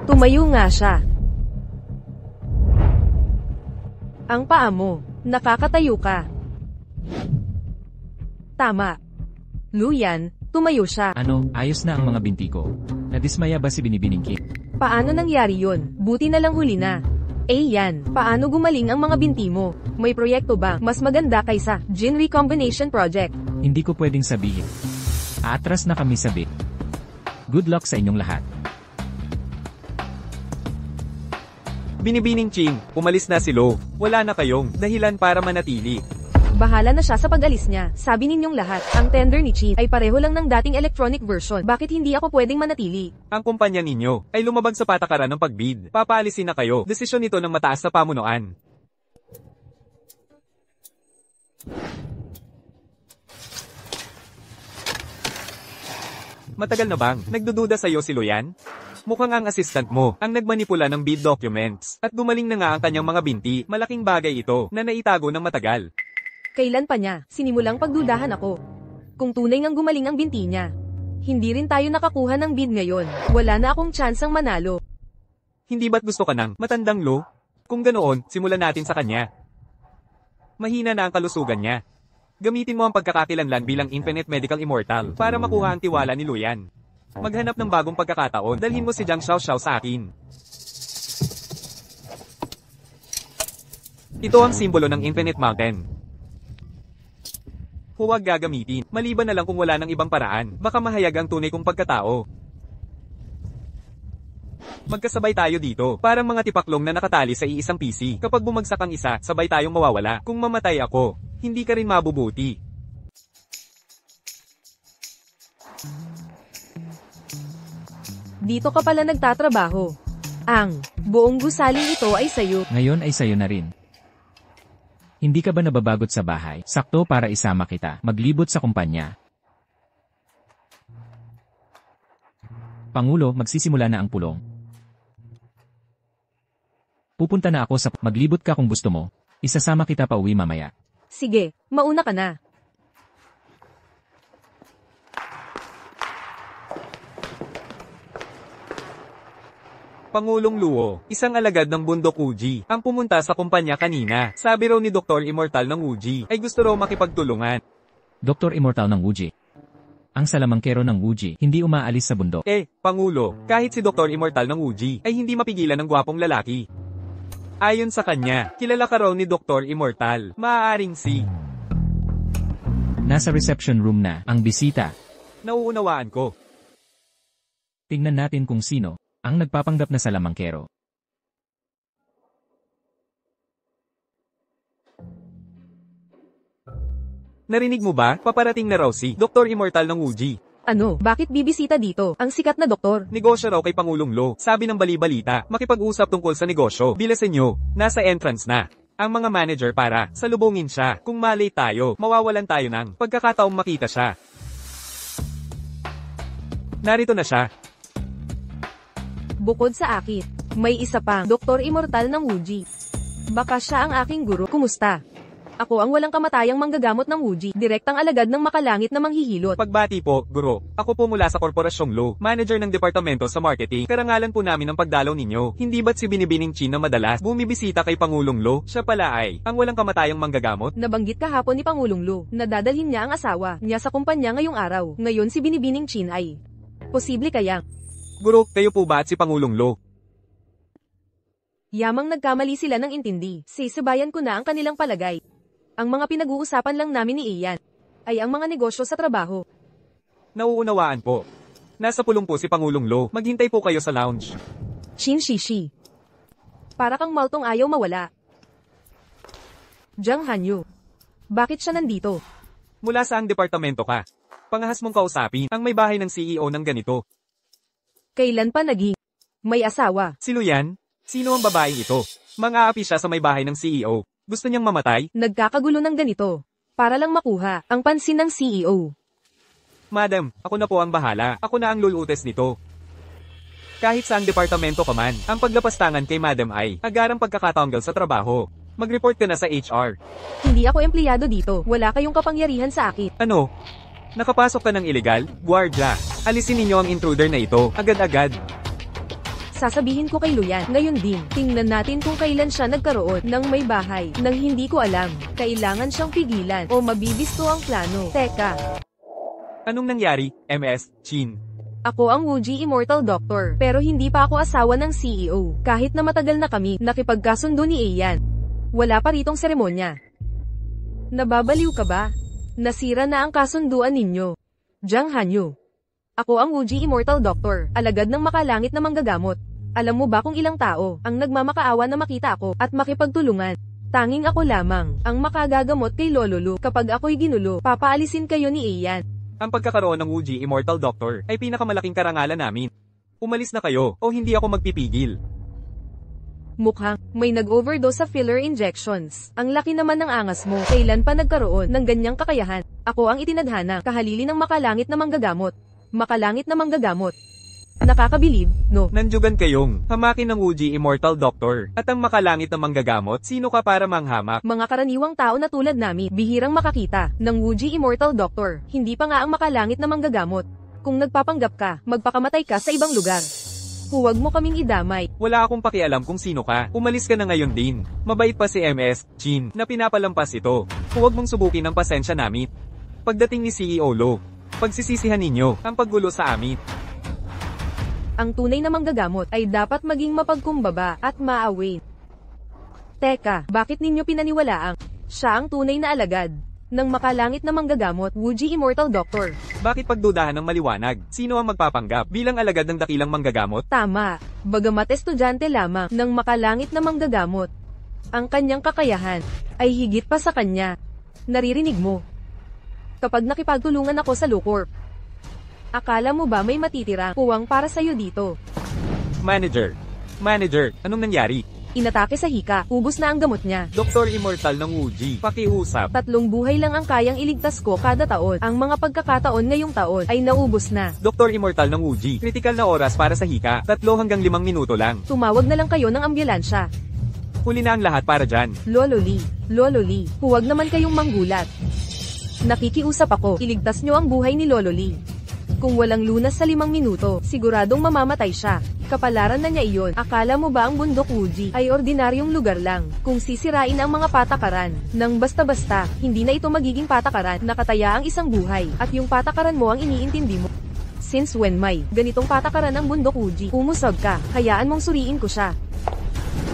Tumayo nga siya. Ang paa mo, nakakatayo ka. Tama. Luyan, tumayo siya. Ano, ayos na ang mga binti ko. Nadismaya ba si Binibining King? Paano nangyari yon? Buti na lang huli na. Yan, paano gumaling ang mga binti mo? May proyekto ba mas maganda kaysa Gene Recombination Project? Hindi ko pwedeng sabihin. Aatras na kami sa bit. Good luck sa inyong lahat. Binibining Ching, umalis na si Lo. Wala na kayong dahilan para manatili. Bahala na siya sa pag-alis niya. Sabi ninyong lahat, ang tender ni Chin ay pareho lang ng dating electronic version. Bakit hindi ako pwedeng manatili? Ang kumpanya ninyo ay lumabag sa patakaran ng pagbid. Papaalisin na kayo. Desisyon ito ng mataas na pamunuan. Matagal na bang nagdududa sa'yo si Luyan? Mukhang ang assistant mo ang nagmanipula ng bid documents at gumaling na nga ang kanyang mga binti. Malaking bagay ito na naitago ng matagal. Kailan pa niya, sinimulang pagdudahan ako. Kung tunay ngang gumaling ang binti niya. Hindi rin tayo nakakuha ng bid ngayon. Wala na akong tsansang manalo. Hindi ba't gusto ka ng matandang Lo? Kung ganoon, simulan natin sa kanya. Mahina na ang kalusugan niya. Gamitin mo ang pagkakakilanlan bilang Infinite Medical Immortal para makuha ang tiwala ni Luyan. Maghanap ng bagong pagkakataon, dalhin mo si Jiang Xiaoxiao sa akin. Ito ang simbolo ng Infinite Mountain. Huwag gagamitin, maliban na lang kung wala ng ibang paraan, baka mahayag ang tunay kong pagkatao. Magkasabay tayo dito, parang mga tipaklong na nakatali sa iisang PC. Kapag bumagsak ang isa, sabay tayong mawawala. Kung mamatay ako, hindi ka rin mabubuti. Dito ka pala nagtatrabaho. Ang buong gusaling ito ay sayo. Ngayon ay sayo na rin. Hindi ka ba nababagot sa bahay? Sakto para isama kita, maglibot sa kumpanya. Pangulo, magsisimula na ang pulong. Pupunta na ako sa maglibot ka kung gusto mo. Isasama kita pa uwi mamaya. Sige, mauna ka na. Pangulong Luo, isang alagad ng bundok Uji, ang pumunta sa kumpanya kanina. Sabi raw ni Dr. Immortal ng Uji, ay gusto raw makipagtulungan. Dr. Immortal ng Wuji. Ang salamangkero ng Wuji, hindi umaalis sa bundok. Pangulo, kahit si Dr. Immortal ng Uji, ay hindi mapigilan ng gwapong lalaki. Ayon sa kanya, kilala ka raw ni Dr. Immortal, maaaring si... Nasa reception room na, ang bisita. Nauunawaan ko. Tingnan natin kung sino ang nagpapanggap na salamangkero. Narinig mo ba? Paparating na raw si Dr. Immortal ng Wuji. Ano, bakit bibisita dito? Ang sikat na doktor. Negosyo raw kay Pangulong Lo. Sabi ng bali-balita, makipag-usap tungkol sa negosyo. Bilasin nyo, nasa entrance na ang mga manager para salubungin siya. Kung malay tayo, mawawalan tayo ng pagkakataong makita siya. Narito na siya. Bukod sa akin, may isa pang Dr. Immortal ng Wuji. Baka siya ang aking guro. Kumusta? Ako ang walang kamatayang manggagamot ng Wuji, direktang alagad ng makalangit na manghihilot. Pagbati po, guro. Ako po mula sa Korporasyong Lo, manager ng departamento sa marketing. Karangalan po namin ang pagdalaw ninyo. Hindi ba't si Binibining Chin na madalas bumibisita kay Pangulong Lo? Siya pala ay ang walang kamatayang manggagamot? Nabanggit kahapon ni Pangulong Lu na dadalhin niya ang asawa niya sa kumpanya ngayong araw. Ngayon si Binibining Chin ay posible kaya. Guro, kayo po ba at si Pangulong Lo? Yamang nagkamali sila ng intindi. Sisibayan ko na ang kanilang palagay. Ang mga pinag-uusapan lang namin ni Ian ay ang mga negosyo sa trabaho. Nauunawaan po. Nasa pulong po si Pangulong Lo. Maghintay po kayo sa lounge. Shin Shishi. Para kang maltong ayaw mawala. Jiang Hanyu. Bakit siya nandito? Mula sa ang departamento ka. Pangahas mong kausapin ang may bahay ng CEO ng ganito. Kailan pa naging may asawa? Si Luyan? Sino ang babaeng ito? Mang-aapi siya sa may bahay ng CEO. Gusto niyang mamatay? Nagkakagulo ng ganito. para lang makuha ang pansin ng CEO. Madam, ako na po ang bahala. Ako na ang lulutes nito. Kahit saang departamento ka man, ang paglapastangan kay Madam ay agarang pagkakatanggal sa trabaho. Mag-report ka na sa HR. Hindi ako empleyado dito. Wala kayong kapangyarihan sa akin. Ano? Nakapasok ka ng illegal? Guardia. Alisin ninyo ang intruder na ito, agad-agad. Sasabihin ko kay Luyan, ngayon din. Tingnan natin kung kailan siya nagkaroon ng may bahay nang hindi ko alam. Kailangan siyang pigilan o mabibisto ang plano. Teka, Anong nangyari, MS, Chin? ako ang Wuji Immortal Doctor, pero hindi pa ako asawa ng CEO. Kahit na matagal na kami, nakipagkasundo ni Ian. Wala pa ritong seremonya. Nababaliw ka ba? Nasira na ang kasunduan ninyo. Jiang Hanyu. Ako ang Wuji Immortal Doctor, alagad ng makalangit na manggagamot. Alam mo ba kung ilang tao ang nagmamakaawa na makita ako at makipagtulungan? Tanging ako lamang ang makagagamot kay Lololu. Kapag ako'y ginulo, papaalisin kayo ni Ian. Ang pagkakaroon ng Wuji Immortal Doctor ay pinakamalaking karangalan namin. Umalis na kayo o hindi ako magpipigil. Mukhang may nag-overdose sa filler injections. Ang laki naman ng angas mo. Kailan pa nagkaroon ng ganyang kakayahan? Ako ang itinadhana, kahalili ng makalangit na manggagamot. Makalangit na manggagamot. Nakakabilib, no? Nandyugan kayong hamakin ng Wuji Immortal Doctor at ang makalangit na manggagamot. Sino ka para manghamak? Mga karaniwang tao na tulad namin, bihirang makakita ng Wuji Immortal Doctor. Hindi pa nga ang makalangit na manggagamot. Kung nagpapanggap ka, magpakamatay ka sa ibang lugar. Huwag mo kaming idamay. Wala akong pakialam kung sino ka. Umalis ka na ngayon din. Mabait pa si MS, Chin, na pinapalampas ito. Huwag mong subukin ang pasensya namin. Pagdating ni CEO Lo, pagsisisihan ninyo ang paggulo sa amin. Ang tunay na manggagamot ay dapat maging mapagkumbaba at maawin. Teka, bakit ninyo pinaniwalaang siya ang tunay na alagad ng makalangit na manggagamot, Wuji Immortal Doctor? Bakit pagdudahan ng maliwanag? Sino ang magpapanggap bilang alagad ng dakilang manggagamot? Tama, bagamat estudyante lamang ng makalangit na manggagamot, ang kanyang kakayahan ay higit pa sa kanya. Naririnig mo? Kapag nakipagtulungan ako sa Lucorp, akala mo ba may matitirang puwang para sa'yo dito? Manager, anong nangyari? Inatake sa hika, ubos na ang gamot niya. Doktor Immortal ng Wuji, pakiusap. 3 buhay lang ang kayang iligtas ko kada taon. Ang mga pagkakataon ngayong taon ay naubos na. Doktor Immortal ng Wuji, kritikal na oras para sa hika, 3 hanggang 5 minuto lang. Tumawag na lang kayo ng ambulansya. Huli na ang lahat para dyan. Lolo Lee, huwag naman kayong manggulat. Nakikiusap ako, iligtas nyo ang buhay ni Lolo Lee. Kung walang lunas sa 5 minuto, siguradong mamamatay siya. Kapalaran na niya iyon. Akala mo ba ang bundok Wuji ay ordinaryong lugar lang? Kung sisirain ang mga patakaran nang basta-basta, hindi na ito magiging patakaran, nakataya ang isang buhay, at yung patakaran mo ang iniintindi mo. Since when may ganitong patakaran ang bundok Wuji? Umusog ka, hayaan mong suriin ko siya.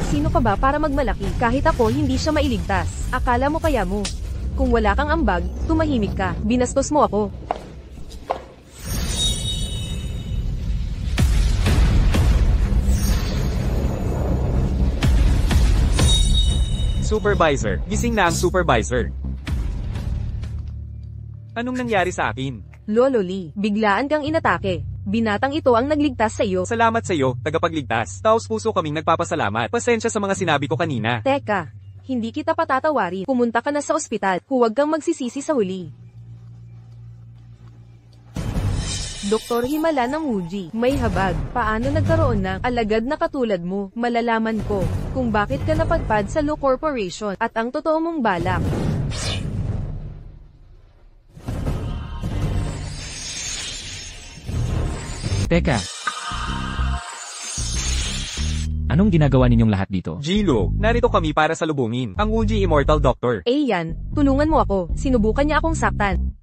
Sino ka ba para magmalaki? Kahit ako hindi siya mailigtas. Akala mo kaya mo? Kung wala kang ambag, tumahimik ka. Binastos mo ako. Supervisor, gising na ang supervisor. Anong nangyari sa akin? Lolo Lee, biglaan kang inatake. Binatang ito ang nagligtas sa iyo. Salamat sa iyo, tagapagligtas. Taos puso kaming nagpapasalamat. Pasensya sa mga sinabi ko kanina. Teka, hindi kita patatawarin. Pumunta ka na sa ospital. Huwag kang magsisisi sa huli. Dr. Himala ng Wuji, may habag. Paano nagkaroon ng alagad na katulad mo? Malalaman ko kung bakit ka napadpad sa Lu Corporation at ang totoo mong balak. Teka. Anong ginagawa ninyong lahat dito? Jilo, narito kami para salubungin ang Wuji Immortal Doctor. Yan, tulungan mo ako. Sinubukan niya akong saktan.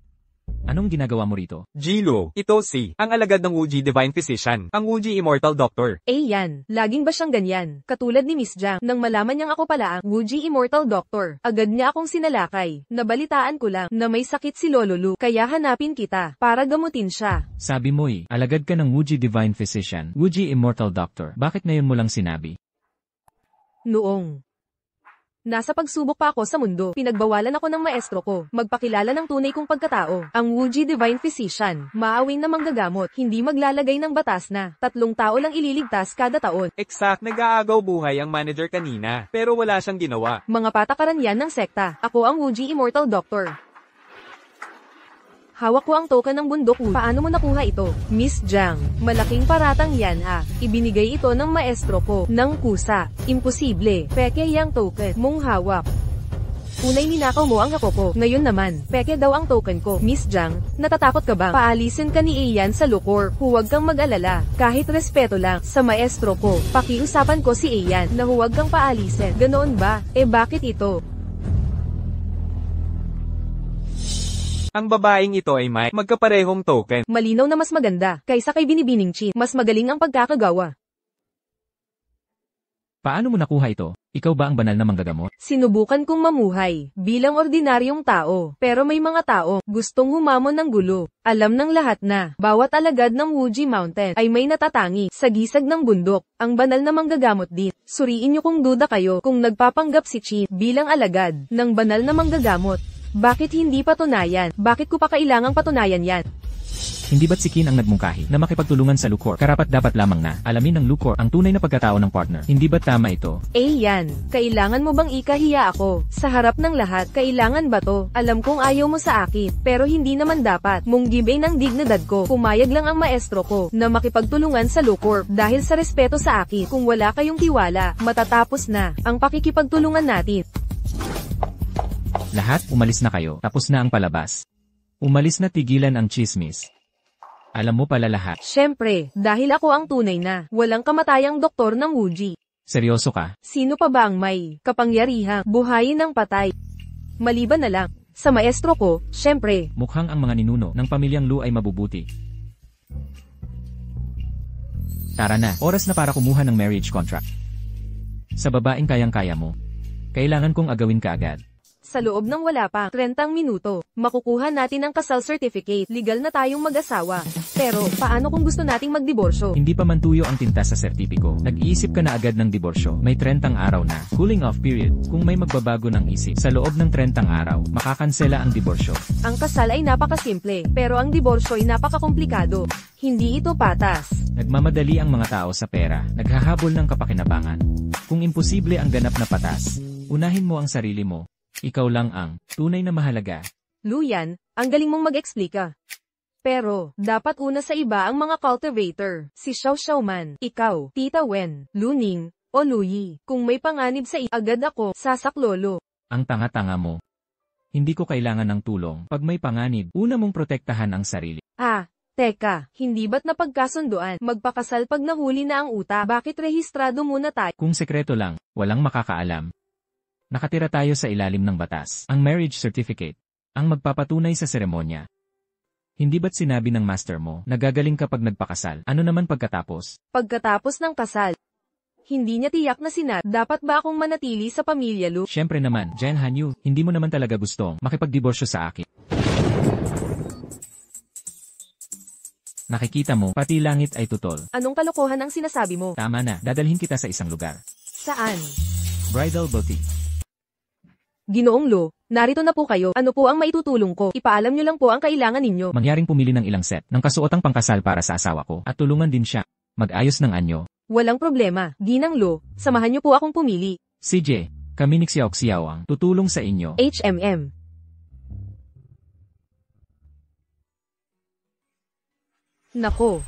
Anong ginagawa mo rito? Jilo, ito si ang alagad ng Wuji Divine Physician, ang Wuji Immortal Doctor. Yan, laging ba siyang ganyan? Katulad ni Miss Jiang, nang malaman niyang ako pala ang Wuji Immortal Doctor, agad niya akong sinalakay. Nabalitaan ko lang na may sakit si Lolo Lu, kaya hanapin kita para gamutin siya. Sabi mo alagad ka ng Wuji Divine Physician, Wuji Immortal Doctor. Bakit ngayon mo lang sinabi? Noong nasa pagsubok pa ako sa mundo, pinagbawalan ako ng maestro ko magpakilala ng tunay kong pagkatao. Ang Wuji Divine Physician, maawing na manggagamot, hindi maglalagay ng batas na 3 tao lang ililigtas kada taon. Exact, nag-aagaw buhay ang manager kanina, pero wala siyang ginawa. Mga patakaran yan ng sekta. Ako ang Wuji Immortal Doctor. Hawak ko ang token ng bundok. Paano mo nakuha ito? Miss Jiang, malaking paratang yan ha. Ibinigay ito ng maestro ko, ng kusa. Imposible, peke yang token mong hawak. Unay ninakaw mo ang ako ko, ngayon naman, peke daw ang token ko. Miss Jiang, natatakot ka ba? Paalisin ka ni Ian sa lukor, huwag kang mag-alala, kahit respeto lang, sa maestro ko. Pakiusapan ko si Ian, na huwag kang paalisin. Ganoon ba? Bakit ito? Ang babaeng ito ay may magkaparehong token. Malinaw na mas maganda, kaysa kay Binibining Chi, mas magaling ang pagkakagawa. Paano mo nakuha ito? Ikaw ba ang banal na manggagamot? Sinubukan kong mamuhay, bilang ordinaryong tao, pero may mga tao, gustong humamon ng gulo. Alam ng lahat na, bawat alagad ng Wuji Mountain, ay may natatangi, sa gisag ng bundok, ang banal na manggagamot din. Suriin niyo kung duda kayo, kung nagpapanggap si Chi, bilang alagad, ng banal na manggagamot. Bakit hindi patunayan? Bakit ko pa kailangang patunayan yan? Hindi ba't si Qin ang nagmungkahi na makipagtulungan sa Lucor? Karapat dapat lamang na alamin ng Lucor ang tunay na pagkatao ng partner. Hindi ba tama ito? Yan. Kailangan mo bang ikahiya ako? Sa harap ng lahat, kailangan ba to? Alam kong ayaw mo sa akin, pero hindi naman dapat mong gibay ng dignidad ko. Pumayag lang ang maestro ko na makipagtulungan sa Lucor dahil sa respeto sa akin. Kung wala kayong tiwala, matatapos na ang pakikipagtulungan natin. Lahat, umalis na kayo. Tapos na ang palabas. Umalis na, tigilan ang chismis. Alam mo pala lahat. Siyempre, dahil ako ang tunay na, walang kamatayang doktor ng Wuji. Seryoso ka? Sino pa ba ang may kapangyarihang buhayin ng patay? Maliban na lang, sa maestro ko, siyempre. Mukhang ang mga ninuno ng pamilyang Lu ay mabubuti. Tara na, oras na para kumuha ng marriage contract. Sa babaeng kayang-kaya mo, kailangan kong agawin ka agad. Sa loob ng wala pa 30 minuto, makukuha natin ang kasal certificate. Legal na tayong mag-asawa. Pero, paano kung gusto nating magdiborsyo? Hindi pa man tuyo ang tinta sa sertipiko. Nag-iisip ka na agad ng diborsyo. May 30 araw na. Cooling off period. Kung may magbabago ng isip, sa loob ng 30 araw, makakansela ang diborsyo. Ang kasal ay napakasimple, pero ang diborsyo ay napakakomplikado. Hindi ito patas. Nagmamadali ang mga tao sa pera. Naghahabol ng kapakinabangan. Kung imposible ang ganap na patas, unahin mo ang sarili mo. Ikaw lang ang tunay na mahalaga. Luyan, ang galing mong mag-eksplika. Pero, dapat una sa iba ang mga cultivator. Si Xiao Xiaoman, ikaw, Tita Wen, Luning, o Luyi. Kung may panganib sa agad ako, sasaklolo. Ang tanga-tanga mo. Hindi ko kailangan ng tulong. Pag may panganib, una mong protektahan ang sarili. Teka, hindi ba't napagkasunduan? Magpakasal pag nahuli na ang uta? Bakit rehistrado muna tayo? Kung sekreto lang, walang makakaalam. Nakatira tayo sa ilalim ng batas. Ang marriage certificate, ang magpapatunay sa seremonya. Hindi ba't sinabi ng master mo, nagagaling kapag nagpakasal? Ano naman pagkatapos? Pagkatapos ng kasal. Hindi niya tiyak na dapat ba akong manatili sa pamilya Lu? Siyempre naman, Jen Hanyu, hindi mo naman talaga gustong makipagdiborsyo sa akin. Nakikita mo, pati langit ay tutol. Anong kalokohan ang sinasabi mo? Tama na, dadalhin kita sa isang lugar. Saan? Bridal boutique. Ginoong Lo, narito na po kayo. Ano po ang maitutulong ko? Ipaalam nyo lang po ang kailangan ninyo. Mangyaring pumili ng ilang set ng kasuotang pangkasal para sa asawa ko at tulungan din siya mag-ayos ng anyo. Walang problema. Ginang Lo, samahan nyo po akong pumili. CJ, kami ni Xiao ang tutulong sa inyo. HMM. Nako.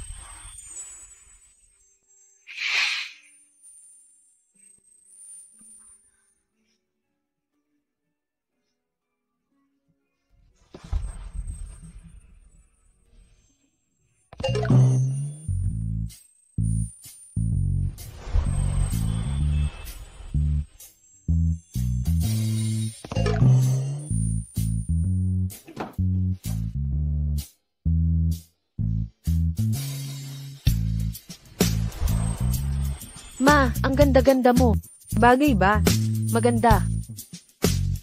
Ma, ang ganda-ganda mo. Bagay ba? Maganda.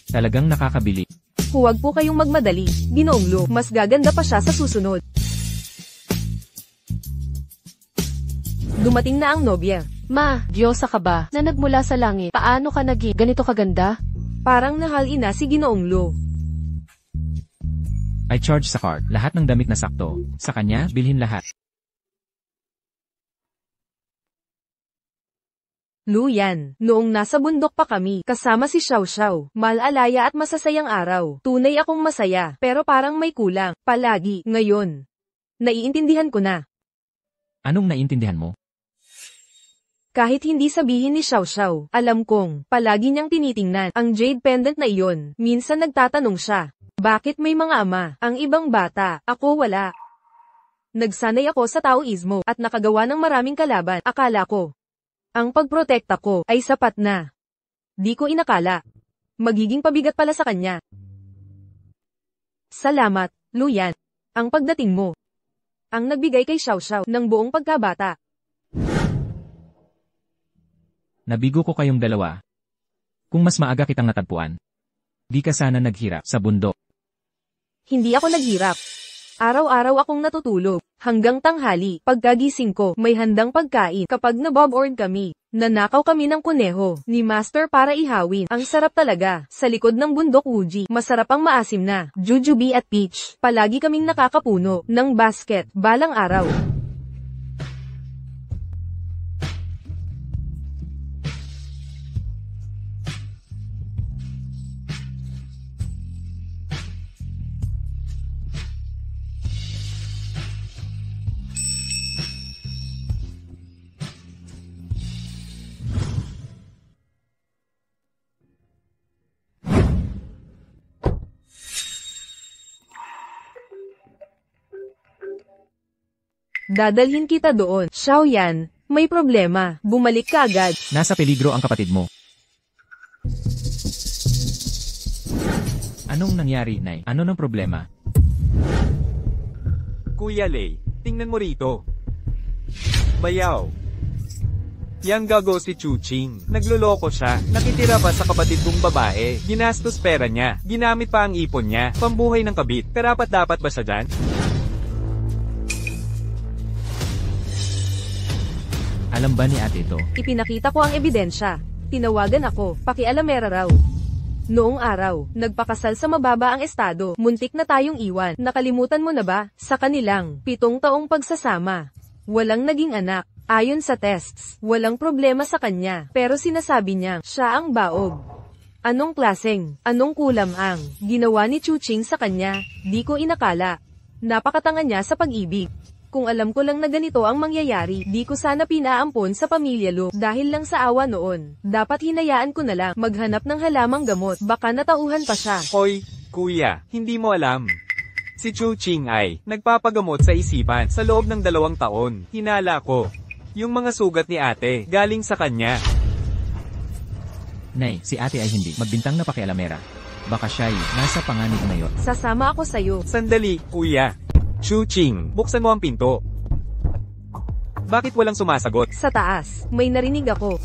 Talagang nakakabili. Huwag po kayong magmadali. Ginoong Lo, mas gaganda pa siya sa susunod. Dumating na ang nobya. Ma, Diyosa ka ba na nagmula sa langit? Paano ka naging ganito kaganda? Parang nahal-ina si Ginoong Lo. I charge sa card. Lahat ng damit na sakto. Sa kanya, bilhin lahat. Luyan, noong nasa bundok pa kami, kasama si Xiao Xiao, malalaya at masasayang araw. Tunay akong masaya, pero parang may kulang, palagi, ngayon. Naiintindihan ko na. Anong naintindihan mo? Kahit hindi sabihin ni Xiao Xiao, alam kong, palagi niyang tinitingnan, ang jade pendant na iyon. Minsan nagtatanong siya, bakit may mga ama, ang ibang bata, ako wala. Nagsanay ako sa Taoismo, at nakagawa ng maraming kalaban, akala ko. Ang pagprotekta ko, ay sapat na. Di ko inakala. Magiging pabigat pala sa kanya. Salamat, Luyan. Ang pagdating mo. Ang nagbigay kay Xiao Xiao, ng buong pagkabata. Nabigo ko kayong dalawa. Kung mas maaga kitang natagpuan, di ka sana naghirap sa bundok. Hindi ako naghirap. Araw-araw akong natutulog, hanggang tanghali. Pagkagising ko, may handang pagkain. Kapag naboboard kami, nanakaw kami ng kuneho ni Master para ihawin. Ang sarap talaga. Sa likod ng bundok Uji, masarap ang maasim na jujube at peach. Palagi kaming nakakapuno ng basket, balang araw. Dadalhin kita doon. Xiaoyan, may problema. Bumalik ka agad. Nasa peligro ang kapatid mo. Anong nangyari, Nay? Ano ng problema? Kuya Lei, tingnan mo rito. Bayaw. Yang gago si Chuching. Nagloloko siya. Nakitira pa sa kapatid kong babae. Ginastos pera niya. Ginamit pa ang ipon niya. Pambuhay ng kabit. Karapat dapat ba siya dyan? Alam ba ni ate ito? Ipinakita ko ang ebidensya. Tinawagan ako, pakialamera raw. Noong araw, nagpakasal sa mababa ang estado. Muntik na tayong iwan. Nakalimutan mo na ba? Sa kanilang 7 taong pagsasama. Walang naging anak. Ayon sa tests, walang problema sa kanya. Pero sinasabi niya, siya ang baog. Anong klaseng, anong kulam ang ginawa ni Chuching sa kanya? Di ko inakala. Napakatanga niya sa pag-ibig. Kung alam ko lang na ganito ang mangyayari, di ko sana pinaampon sa pamilya Lu dahil lang sa awa noon. Dapat hinayaan ko na lang maghanap ng halamang gamot, baka natauhan pa siya. Hoy, kuya, hindi mo alam. Si Chuching ay nagpapagamot sa isipan sa loob ng 2 taon. Hinala ko. Yung mga sugat ni ate, galing sa kanya. Nay, si ate ay hindi magbintang na pakialamera. Baka siya'y nasa panganib ngayon. Sasama ako sa'yo. Sandali, kuya. Chuching, buksan mo ang pinto. Bakit walang sumasagot? Sa taas, may narinig ako.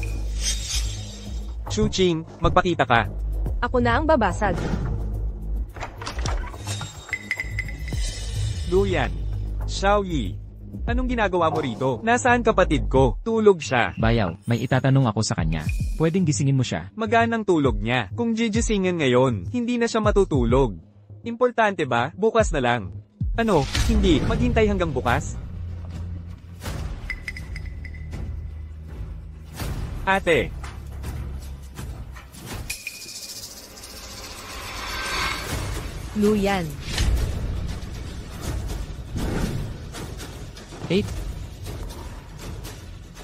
Chuching, magpakita ka. Ako na ang babasag. Luyan. Xiaoyi. Anong ginagawa mo rito? Nasaan kapatid ko? Tulog siya. Bayaw, may itatanong ako sa kanya. Pwedeng gisingin mo siya. Magaan ang tulog niya. Kung gigisingin ngayon, hindi na siya matutulog. Importante ba? Bukas na lang. Ano? Hindi. Maghintay hanggang bukas? Ate. Luyan. 8.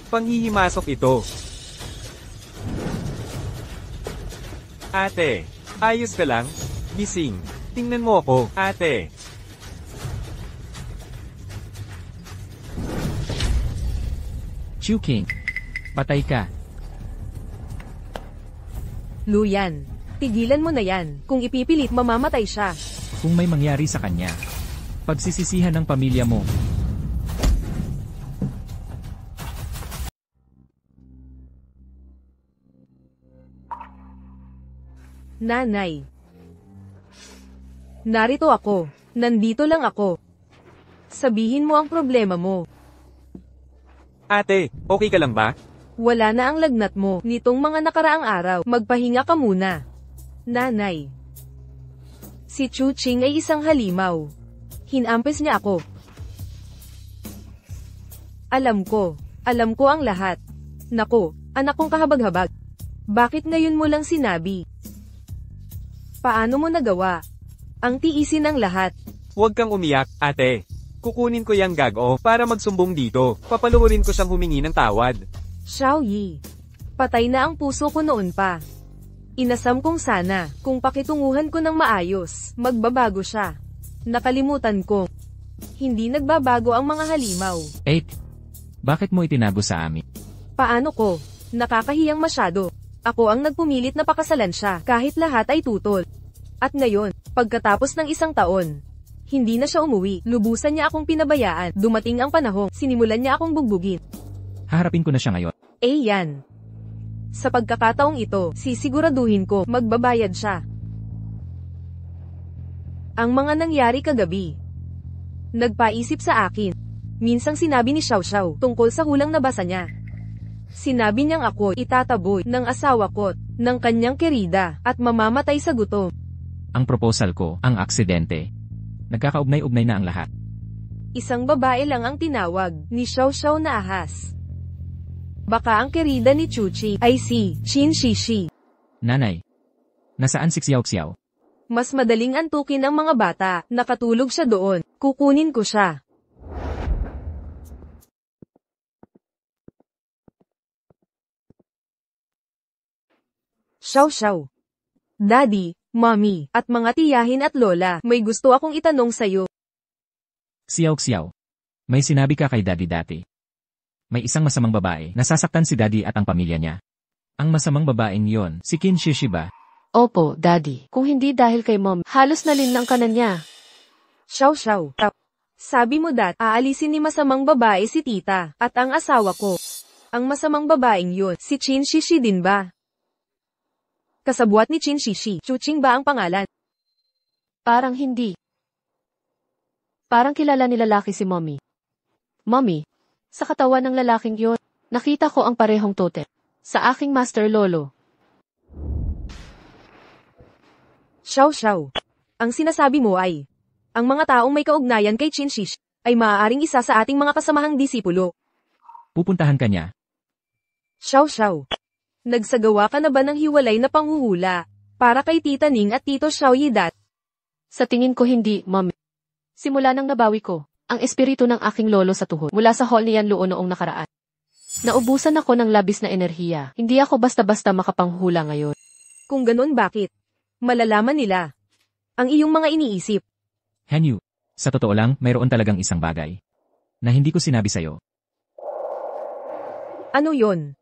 Panghihimasok ito. Ate. Ayos ka lang? Gising. Tingnan mo ako, ate. Chuking. Patay ka. Luyan. Tigilan mo na yan. Kung ipipilit, mamamatay siya. Kung may mangyari sa kanya, pagsisisihan ng pamilya mo. Nanay. Narito ako. Nandito lang ako. Sabihin mo ang problema mo. Ate, okay ka lang ba? Wala na ang lagnat mo nitong mga nakaraang araw. Magpahinga ka muna. Nanay. Si Chuching ay isang halimaw. Hinampes niya ako. Alam ko ang lahat. Nako, Anak kong kahabag-habag. Bakit ngayon mo lang sinabi? Paano mo nagawa? Ang tiisin ng lahat. Huwag kang umiyak, ate. Kukunin ko yang gago para magsumbong dito. Papaluurin ko siyang humingi ng tawad. Xiao Yi. Patay na ang puso ko noon pa. Inasam kong sana, kung pakitunguhan ko ng maayos, magbabago siya. Nakalimutan ko. Hindi nagbabago ang mga halimaw. 8. Bakit mo itinago sa amin? Paano ko? Nakakahiyang masyado. Ako ang nagpumilit na pakasalan siya, kahit lahat ay tutol. At ngayon, pagkatapos ng 1 taon, hindi na siya umuwi, lubusan niya akong pinabayaan, dumating ang panahon, sinimulan niya akong bugbugin. Haharapin ko na siya ngayon. Yan. Sa pagkakataong ito, sisiguraduhin ko, magbabayad siya. Ang mga nangyari kagabi. Nagpaisip sa akin. Minsang sinabi ni Xiao Xiao tungkol sa hulang nabasa niya. Sinabi niyang ako itataboy ng asawa ko, ng kanyang kerida, at mamamatay sa gutom. Ang proposal ko, ang aksidente. Nagkakaugnay-ugnay na ang lahat. Isang babae lang ang tinawag ni Xiao Xiao na ahas. Baka ang kerida ni Chuchi ay si Qin Shishi. Nanay. Nasaan si Xiao Xiao? Mas madaling antukin ang mga bata, nakatulog siya doon, kukunin ko siya. Xiao Xiao. Daddy, Mommy, at mga tiyahin at lola, may gusto akong itanong sa'yo. Xiao Xiao. May sinabi ka kay Daddy dati. May isang masamang babae, nasasaktan si Daddy at ang pamilya niya. Ang masamang babaeng yon, si Qin Shishi ba? Opo, Daddy. Kung hindi dahil kay Mom, halos nalinlang ka na niya. Xiao Xiao. Sabi mo aalisin ni masamang babae si tita, at ang asawa ko. Ang masamang babaeng yun, si Qin Shishi din ba? Kasabwat ni Qin Shishi, Chuching ba ang pangalan? Parang hindi. Parang kilala ni lalaki si Mommy. Mommy, sa katawan ng lalaking yon, nakita ko ang parehong totem. Sa aking master lolo. Xiao Xiao. Ang sinasabi mo ay, ang mga taong may kaugnayan kay Qin Shishi, ay maaaring isa sa ating mga kasamahang disipulo. Pupuntahan ka niya. Xiao Xiao. Nagsagawa ka na ba ng hiwalay na panghuhula, para kay Tita Ning at Tito Xiao Yidat? Sa tingin ko hindi, Mommy. Simula nang nabawi ko ang espiritu ng aking lolo sa tuhod mula sa hall ni Yanluo noong nakaraan. Naubusan ako ng labis na enerhiya. Hindi ako basta-basta makapanghula ngayon. Kung ganun bakit? Malalaman nila ang iyong mga iniisip. Hanyu, sa totoo lang, mayroon talagang isang bagay na hindi ko sinabi sa'yo. Ano yon?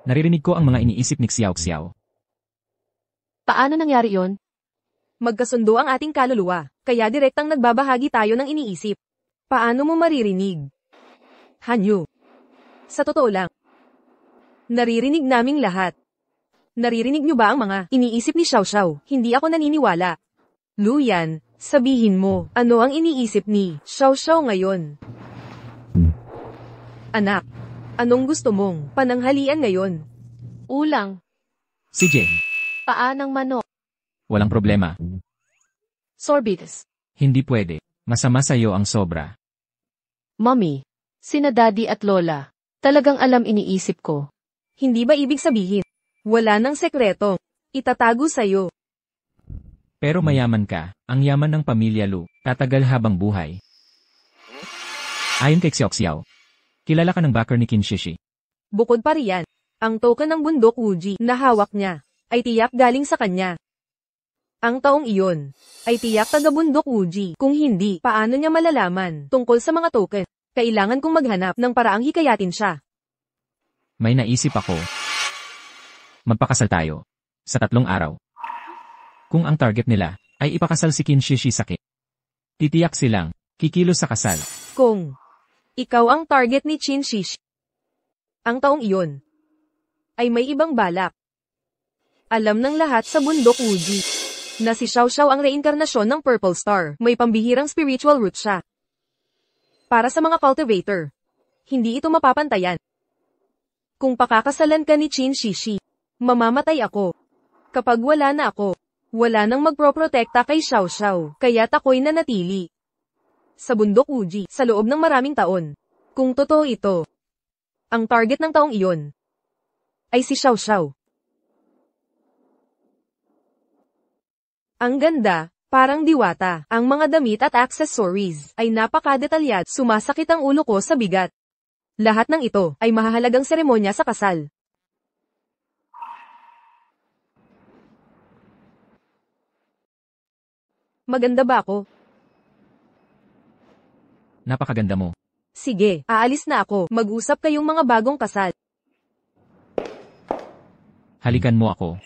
Naririnig ko ang mga iniisip ni Xiao Xiao. Paano nangyari yon? Magkasundo ang ating kaluluwa, kaya direktang nagbabahagi tayo ng iniisip. Paano mo maririnig? Hanyu. Sa totoo lang, naririnig naming lahat. Naririnig niyo ba ang mga iniisip ni Xiao Xiao? Hindi ako naniniwala. Luyan, sabihin mo, ano ang iniisip ni Xiao Xiao ngayon? Anak, anong gusto mong pananghalian ngayon? Ulang. Si Jen. Paanang manok. Walang problema. Sorbites. Hindi pwede. Masama sa'yo ang sobra. Mommy, sina Daddy at Lola, talagang alam iniisip ko. Hindi ba ibig sabihin, wala nang sekreto, itatago sa'yo? Pero mayaman ka, ang yaman ng pamilya Lu, tatagal habang buhay. Ayon kay Xiao Xiao, kilala ka ng backer ni Qin Shishi. Bukod pa riyan, ang token ng bundok Uji na hawak niya, ay tiyak galing sa kanya. Ang taong iyon, ay tiyak taga-bundok Uji. Kung hindi, paano niya malalaman tungkol sa mga token? Kailangan kong maghanap ng paraang hikayatin siya. May naisip ako. Magpakasal tayo. Sa 3 araw. Kung ang target nila, ay ipakasal si Qin Shishi sa Qin. Titiyak silang, kikilos sa kasal. Kung ikaw ang target ni Qin Shishi, ang taong iyon, ay may ibang balak. Alam ng lahat sa bundok Uji, na si Xiao Xiao ang reinkarnasyon ng Purple Star, may pambihirang spiritual root siya. Para sa mga cultivator, hindi ito mapapantayan. Kung pakakasalan ka ni Qin Shishi, mamamatay ako. Kapag wala na ako, wala nang magproprotekta kay Xiao Xiao, kaya't ako'y nanatili sa bundok Uji, sa loob ng maraming taon. Kung totoo ito, ang target ng taong iyon, ay si Xiao Xiao. Ang ganda, parang diwata. Ang mga damit at accessories ay napakadetalyado. Sumasakit ang ulo ko sa bigat. Lahat ng ito ay mahahalagang seremonya sa kasal. Maganda ba ako? Napakaganda mo. Sige, aalis na ako. Mag-usap kayong mga bagong kasal. Halikan mo ako.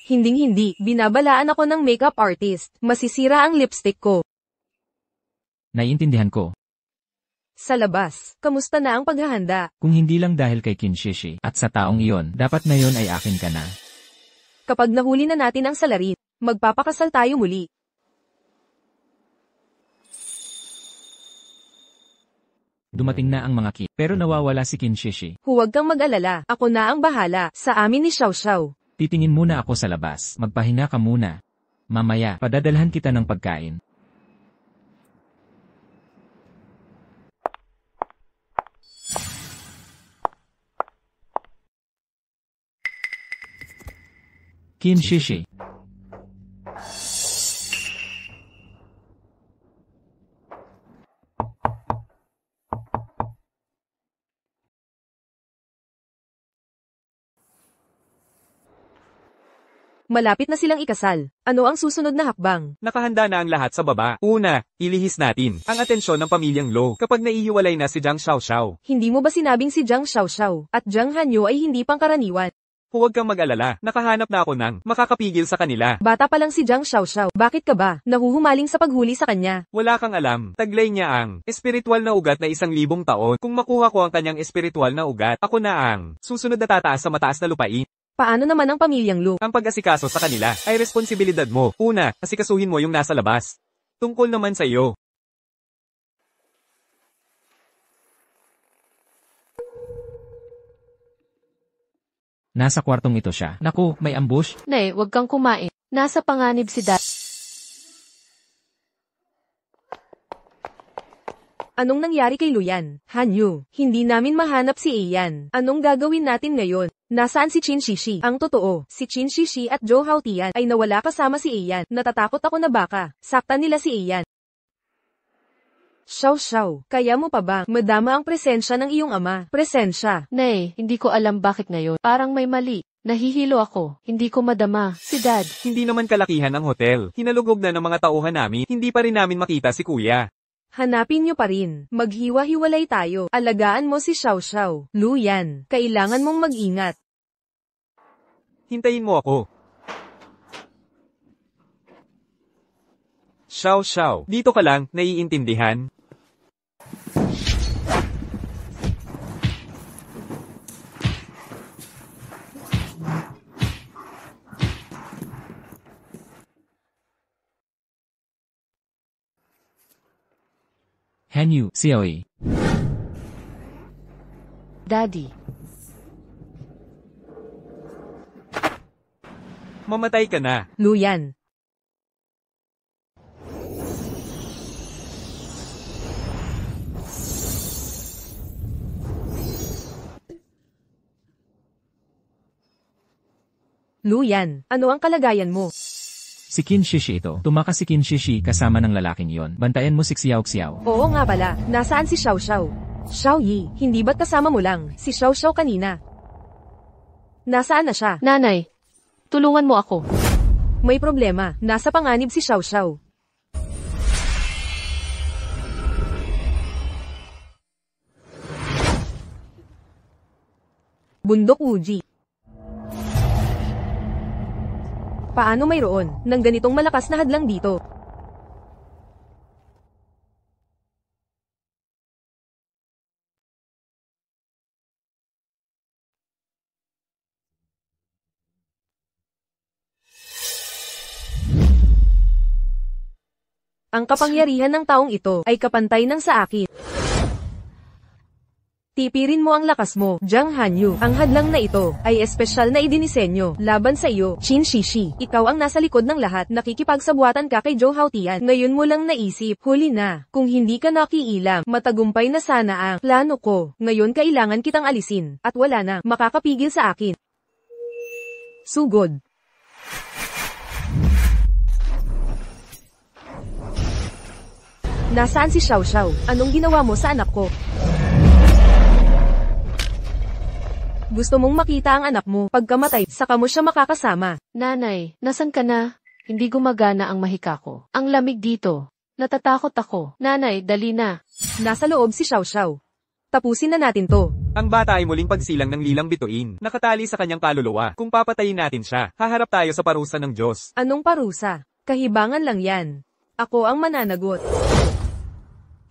Hinding-hindi, binabalaan ako ng makeup artist. Masisira ang lipstick ko. Naiintindihan ko. Sa labas, kamusta na ang paghahanda? Kung hindi lang dahil kay Kinshishi at sa taong iyon, dapat ngayon ay akin ka na. Kapag nahuli na natin ang salarin, magpapakasal tayo muli. Dumating na ang mga pero nawawala si Kinshishi. Huwag kang mag-alala, ako na ang bahala sa amin ni Xiao Xiao. Titingin muna ako sa labas. Magpahinga ka muna. Mamaya, padadalhan kita ng pagkain. Kinshishi. Malapit na silang ikasal. Ano ang susunod na hakbang? Nakahanda na ang lahat sa baba. Una, ilihis natin ang atensyon ng pamilyang Lo kapag naihiwalay na si Jiang Xiaoxiao. Hindi mo ba sinabing si Jiang Xiaoxiao at Jiang Hanyu ay hindi pangkaraniwan? Huwag kang mag-alala, nakahanap na ako ng makakapigil sa kanila. Bata pa lang si Jiang Xiaoxiao. Bakit ka ba nahuhumaling sa paghuli sa kanya? Wala kang alam, taglay niya ang espiritual na ugat na 1,000 taon. Kung makuha ko ang kanyang espiritual na ugat, ako na ang susunod na tataas sa mataas na lupain. Paano naman ang pamilyang Lu? Ang pag-asikaso sa kanila ay responsibilidad mo. Una, asikasuhin mo yung nasa labas. Tungkol naman sa iyo. Nasa kwartong ito siya. Naku, may ambush. Nay, wag kang kumain. Nasa panganib si Dad. Anong nangyari kay Luyan? Hanyu, hindi namin mahanap si Ian. Anong gagawin natin ngayon? Nasaan si Qin Shishi? Ang totoo, si Qin Shishi at Zhou Haotian ay nawala kasama si Ian. Natatakot ako na baka saktan nila si Ian. Xiao Xiao, kaya mo pa ba madama ang presensya ng iyong ama? Presensya. Nay, hindi ko alam bakit ngayon. Parang may mali. Nahihilo ako. Hindi ko madama. Si Dad. Hindi naman kalakihan ang hotel. Hinalugog na ng mga tauhan namin. Hindi pa rin namin makita si kuya. Hanapin niyo pa rin. Maghiwa-hiwalay tayo. Alagaan mo si Xiao Xiao. Luyan, kailangan mong mag-ingat. Hintayin mo ako. Xiao Xiao, dito ka lang, naiintindihan? Hanyu, Xiaoyi. Daddy. Mamatay ka na. Luyan. Luyan, ano ang kalagayan mo? Si Kinshishi ito. Tumakas si Kinshishi kasama ng lalaking yon. Bantayan mo si Xiao Xiao. Oo nga pala, nasaan si Xiao Xiao? Xiao Yi, hindi ba't kasama mo lang si Xiao Xiao kanina? Nasaan na siya? Nanay, tulungan mo ako. May problema, nasa panganib si Xiao Xiao. Bundok Uji. Paano mayroon ng ganitong malakas na hadlang dito? Ang kapangyarihan ng taong ito ay kapantay ng sa akin. Tipirin mo ang lakas mo, Jiang Hanyu. Ang hadlang na ito ay espesyal na idinisenyo laban sa iyo, Qin Shishi. Ikaw ang nasa likod ng lahat, nakikipagsabuatan ka kay Zhou Haotian. Ngayon mo lang naisip, huli na. Kung hindi ka nakiilam, matagumpay na sana ang plano ko. Ngayon kailangan kitang alisin, at wala na makakapigil sa akin. Sugod. Nasaan si Xiao Xiao? Anong ginawa mo sa anak ko? Gusto mong makita ang anak mo, pagkamatay, saka mo siya makakasama. Nanay, nasan ka na? Hindi gumagana ang mahika ko. Ang lamig dito. Natatakot ako. Nanay, dali na. Nasa loob si Xiao Xiao. Tapusin na natin to. Ang bata ay muling pagsilang ng lilang bituin, nakatali sa kanyang kaluluwa. Kung papatayin natin siya, haharap tayo sa parusa ng Diyos. Anong parusa? Kahibangan lang yan. Ako ang mananagot.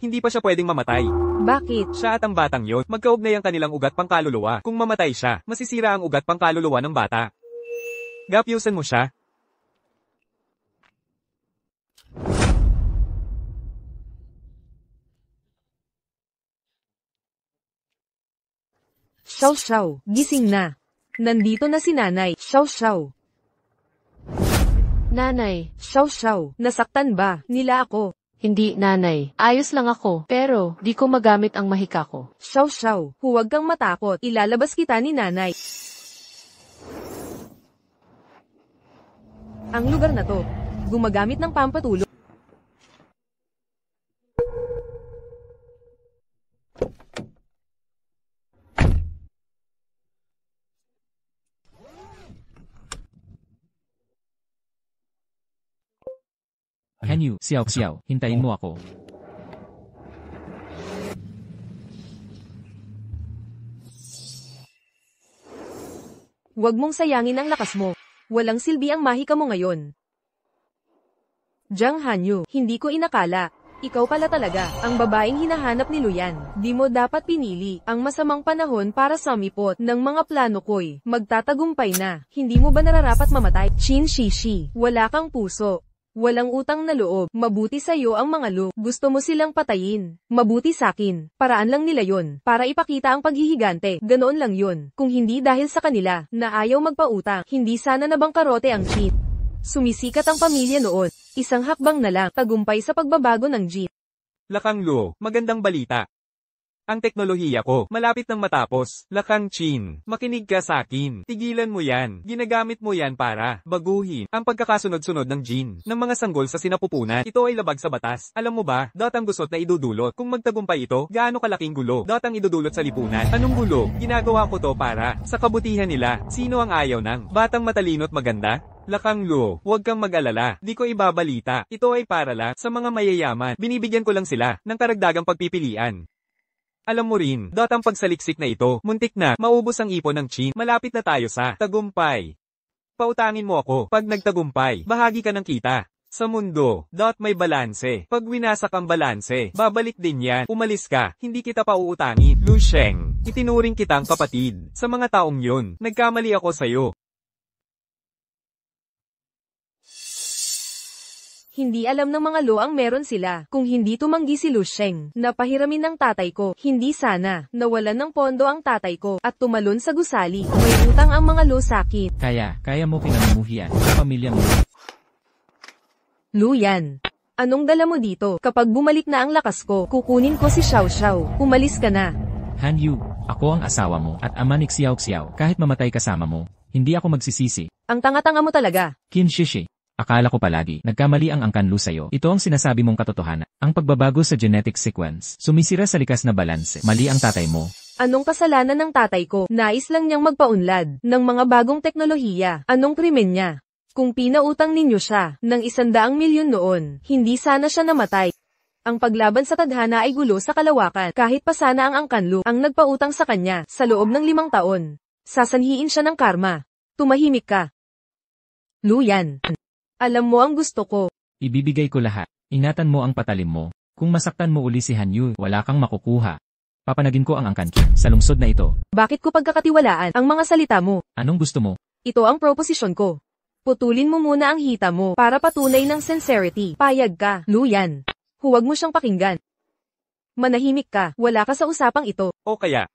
Hindi pa siya pwedeng mamatay. Bakit? Siya at ang batang yon, magkaugnay ang kanilang ugat pangkaluluwa. Kung mamatay siya, masisira ang ugat pangkaluluwa ng bata. Gapyusan mo siya. Xiao Xiao, gising na. Nandito na si nanay. Xiao Xiao. Nanay, Xiao Xiao, nasaktan ba nila ako? hindi nanay. Ayos lang ako, pero di ko magamit ang mahika ko. Xiao Xiao, huwag kang matakot. Ilalabas kita ni nanay. Ang lugar na to, gumagamit ng pampatulog. Hanyu, Xiao Xiao, hintayin mo ako. Huwag mong sayangin ang lakas mo. Walang silbi ang mahika mo ngayon. Jiang Hanyu, hindi ko inakala. Ikaw pala talaga, ang babaeng hinahanap ni Luyan. Di mo dapat pinili ang masamang panahon para sumipot ng mga plano ko'y magtatagumpay na. Hindi mo ba nararapat mamatay? Chin Shishi, wala kang puso. Walang utang na loob, mabuti sa'yo ang mga lo. Gusto mo silang patayin. Mabuti sa'kin, paraan lang nila yon para ipakita ang paghihigante. Ganoon lang yon. Kung hindi dahil sa kanila, na ayaw magpautang, hindi sana nabangkarote ang Jin. Sumisikat ang pamilya noon. Isang hakbang na lang, tagumpay sa pagbabago ng Jin. Lakang Luo, magandang balita. Ang teknolohiya ko, malapit nang matapos. Lakang Chin, makinig ka sa akin. Tigilan mo yan. Ginagamit mo yan para baguhin ang pagkakasunod-sunod ng Jin ng mga sanggol sa sinapupunan. Ito ay labag sa batas. Alam mo ba, ang gusot na idudulot. Kung magtagumpay ito, gaano kalaking gulo ang idudulot sa lipunan. Anong gulo? Ginagawa ko to para sa kabutihan nila. Sino ang ayaw ng batang matalino't maganda? Lakang Luo, huwag kang mag-alala. Di ko ibabalita. Ito ay para lang sa mga mayayaman. Binibigyan ko lang sila ng karagdagang pagpipilian. Alam mo rin, ang pagsaliksik na ito, muntik na, maubos ang ipon ng Chin. Malapit na tayo sa tagumpay. Pautangin mo ako, pag nagtagumpay, bahagi ka ng kita. Sa mundo, may balanse. Pag winasak ang balanse, babalik din yan. Umalis ka, hindi kita pa uutangin. Lu Sheng, itinuring kitang kapatid. Sa mga taong yun, nagkamali ako sa'yo. Hindi alam ng mga lo ang meron sila. Kung hindi tumanggi si Lu Sheng, napahiramin ng tatay ko. Hindi sana, nawalan ng pondo ang tatay ko, at tumalon sa gusali. May utang ang mga lo sakin. Kaya mo pinamumuhian sa pamilya mo. Luyan, anong dala mo dito? Kapag bumalik na ang lakas ko, kukunin ko si Xiao Xiao. Umalis ka na. Hanyu, ako ang asawa mo at ama ni Xiao Xiao. Kahit mamatay kasama mo, hindi ako magsisisi. Ang tanga-tanga mo talaga. Qin Shishi. Akala ko palagi, nagkamali ang angkanlu sa'yo. Ito ang sinasabi mong katotohanan. Ang pagbabago sa genetic sequence, sumisira sa likas na balanse. Mali ang tatay mo. Anong kasalanan ng tatay ko? Nais lang niyang magpaunlad ng mga bagong teknolohiya. Anong krimen niya? Kung pinautang ninyo siya ng 100 milyon noon, hindi sana siya namatay. Ang paglaban sa tadhana ay gulo sa kalawakan. Kahit pa sana ang angkanlu ang nagpautang sa kanya sa loob ng 5 taon. Sasanhiin siya ng karma. Tumahimik ka. Luyan. Alam mo ang gusto ko. Ibibigay ko lahat. Ingatan mo ang patalim mo. Kung masaktan mo uli si Hanyu, wala kang makukuha. Papanagin ko ang angkan sa lungsod na ito. Bakit ko pagkakatiwalaan ang mga salita mo? Anong gusto mo? Ito ang proposisyon ko. Putulin mo muna ang hita mo para patunay ng sincerity. Payag ka, Luyan. Huwag mo siyang pakinggan. Manahimik ka, wala ka sa usapang ito. O kaya,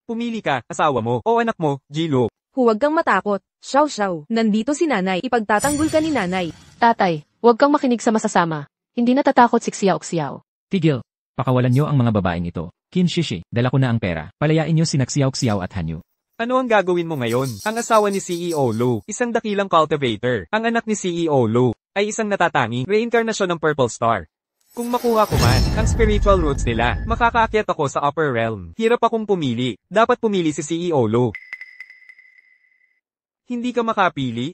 pumili ka, asawa mo, o anak mo, Jilo. Huwag kang matakot. Xiao Xiao, nandito si nanay. Ipagtatanggol ka ni nanay. Tatay, huwag kang makinig sa masasama. Hindi natatakot si Xiao Xiao. Tigil. Pakawalan niyo ang mga babaeng ito. Qin Shishi, dala ko na ang pera. Palayain niyo sina Xiao Xiao at Hanyu. Ano ang gagawin mo ngayon? Ang asawa ni CEO Lu, isang dakilang cultivator. Ang anak ni CEO Lu, ay isang natatanging reincarnasyon ng Purple Star. Kung makuha ko man ang spiritual roots nila, makakaakyat ako sa upper realm. Hirap akong pumili. Dapat pumili si CEO Lu. Hindi ka makapili?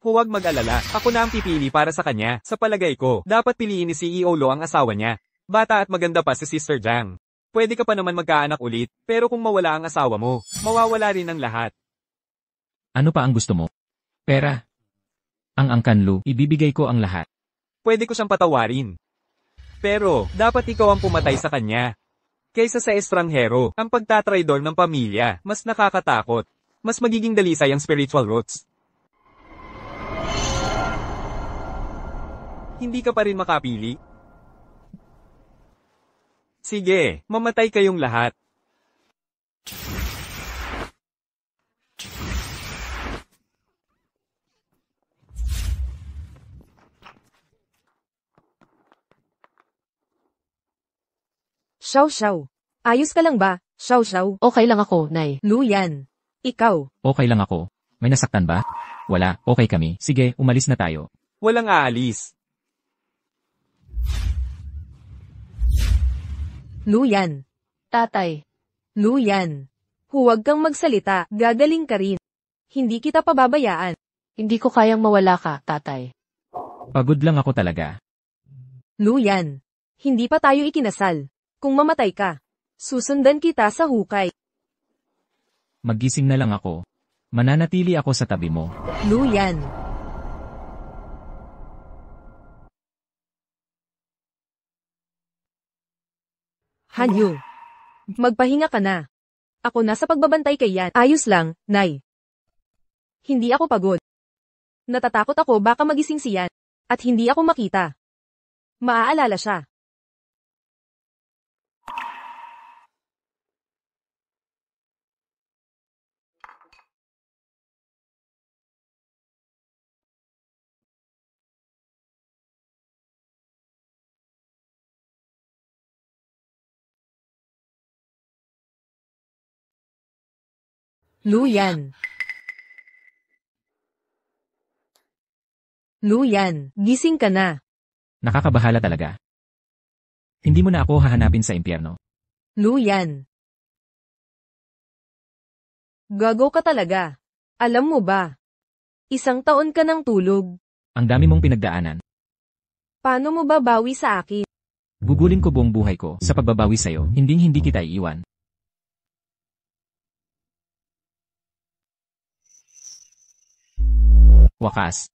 Huwag mag-alala. Ako na ang pipili para sa kanya. Sa palagay ko, dapat piliin ni CEO Lu ang asawa niya. Bata at maganda pa si Sister Jiang. Pwede ka pa naman magkaanak ulit, pero kung mawala ang asawa mo, mawawala rin ang lahat. Ano pa ang gusto mo? Pera. Ang Angkan Lu, ibibigay ko ang lahat. Pwede ko siyang patawarin. Pero, dapat ikaw ang pumatay sa kanya. Kaysa sa estranghero, ang pagtatraidor ng pamilya, mas nakakatakot. Mas magiging dalisay ang spiritual roots. Hindi ka pa rin makapili? Sige, mamatay kayong lahat. Xiao. Ayos ka lang ba, Xiao? Okay lang ako, Nay. Luyan. Ikaw. Okay lang ako. May nasaktan ba? Wala, okay kami. Sige, umalis na tayo. Walang aalis. Luyan. Tatay, Luyan. Huwag kang magsalita, gagaling ka rin. Hindi kita pababayaan. hindi ko kayang mawala ka, tatay. Pagod lang ako talaga. Luyan. Hindi pa tayo ikinasal. Kung mamatay ka, susundan kita sa hukay. Maggising na lang ako. Mananatili ako sa tabi mo. Luyan. Hanyu. Magpahinga ka na. Ako na sa pagbabantay kay Yan. Ayos lang, Nay. Hindi ako pagod. Natatakot ako baka magising si Yan. At hindi ako makita. Maaalala siya. Luyan. Luyan, gising ka na. Nakakabahala talaga. Hindi mo na ako hahanapin sa impyerno. Luyan. Gago ka talaga. Alam mo ba? 1 taon ka ng tulog. Ang dami mong pinagdaanan. Paano mo babawi sa akin? Gugulin ko buong buhay ko sa pagbabawi sa'yo. Hindi kita iiwan. Wakas,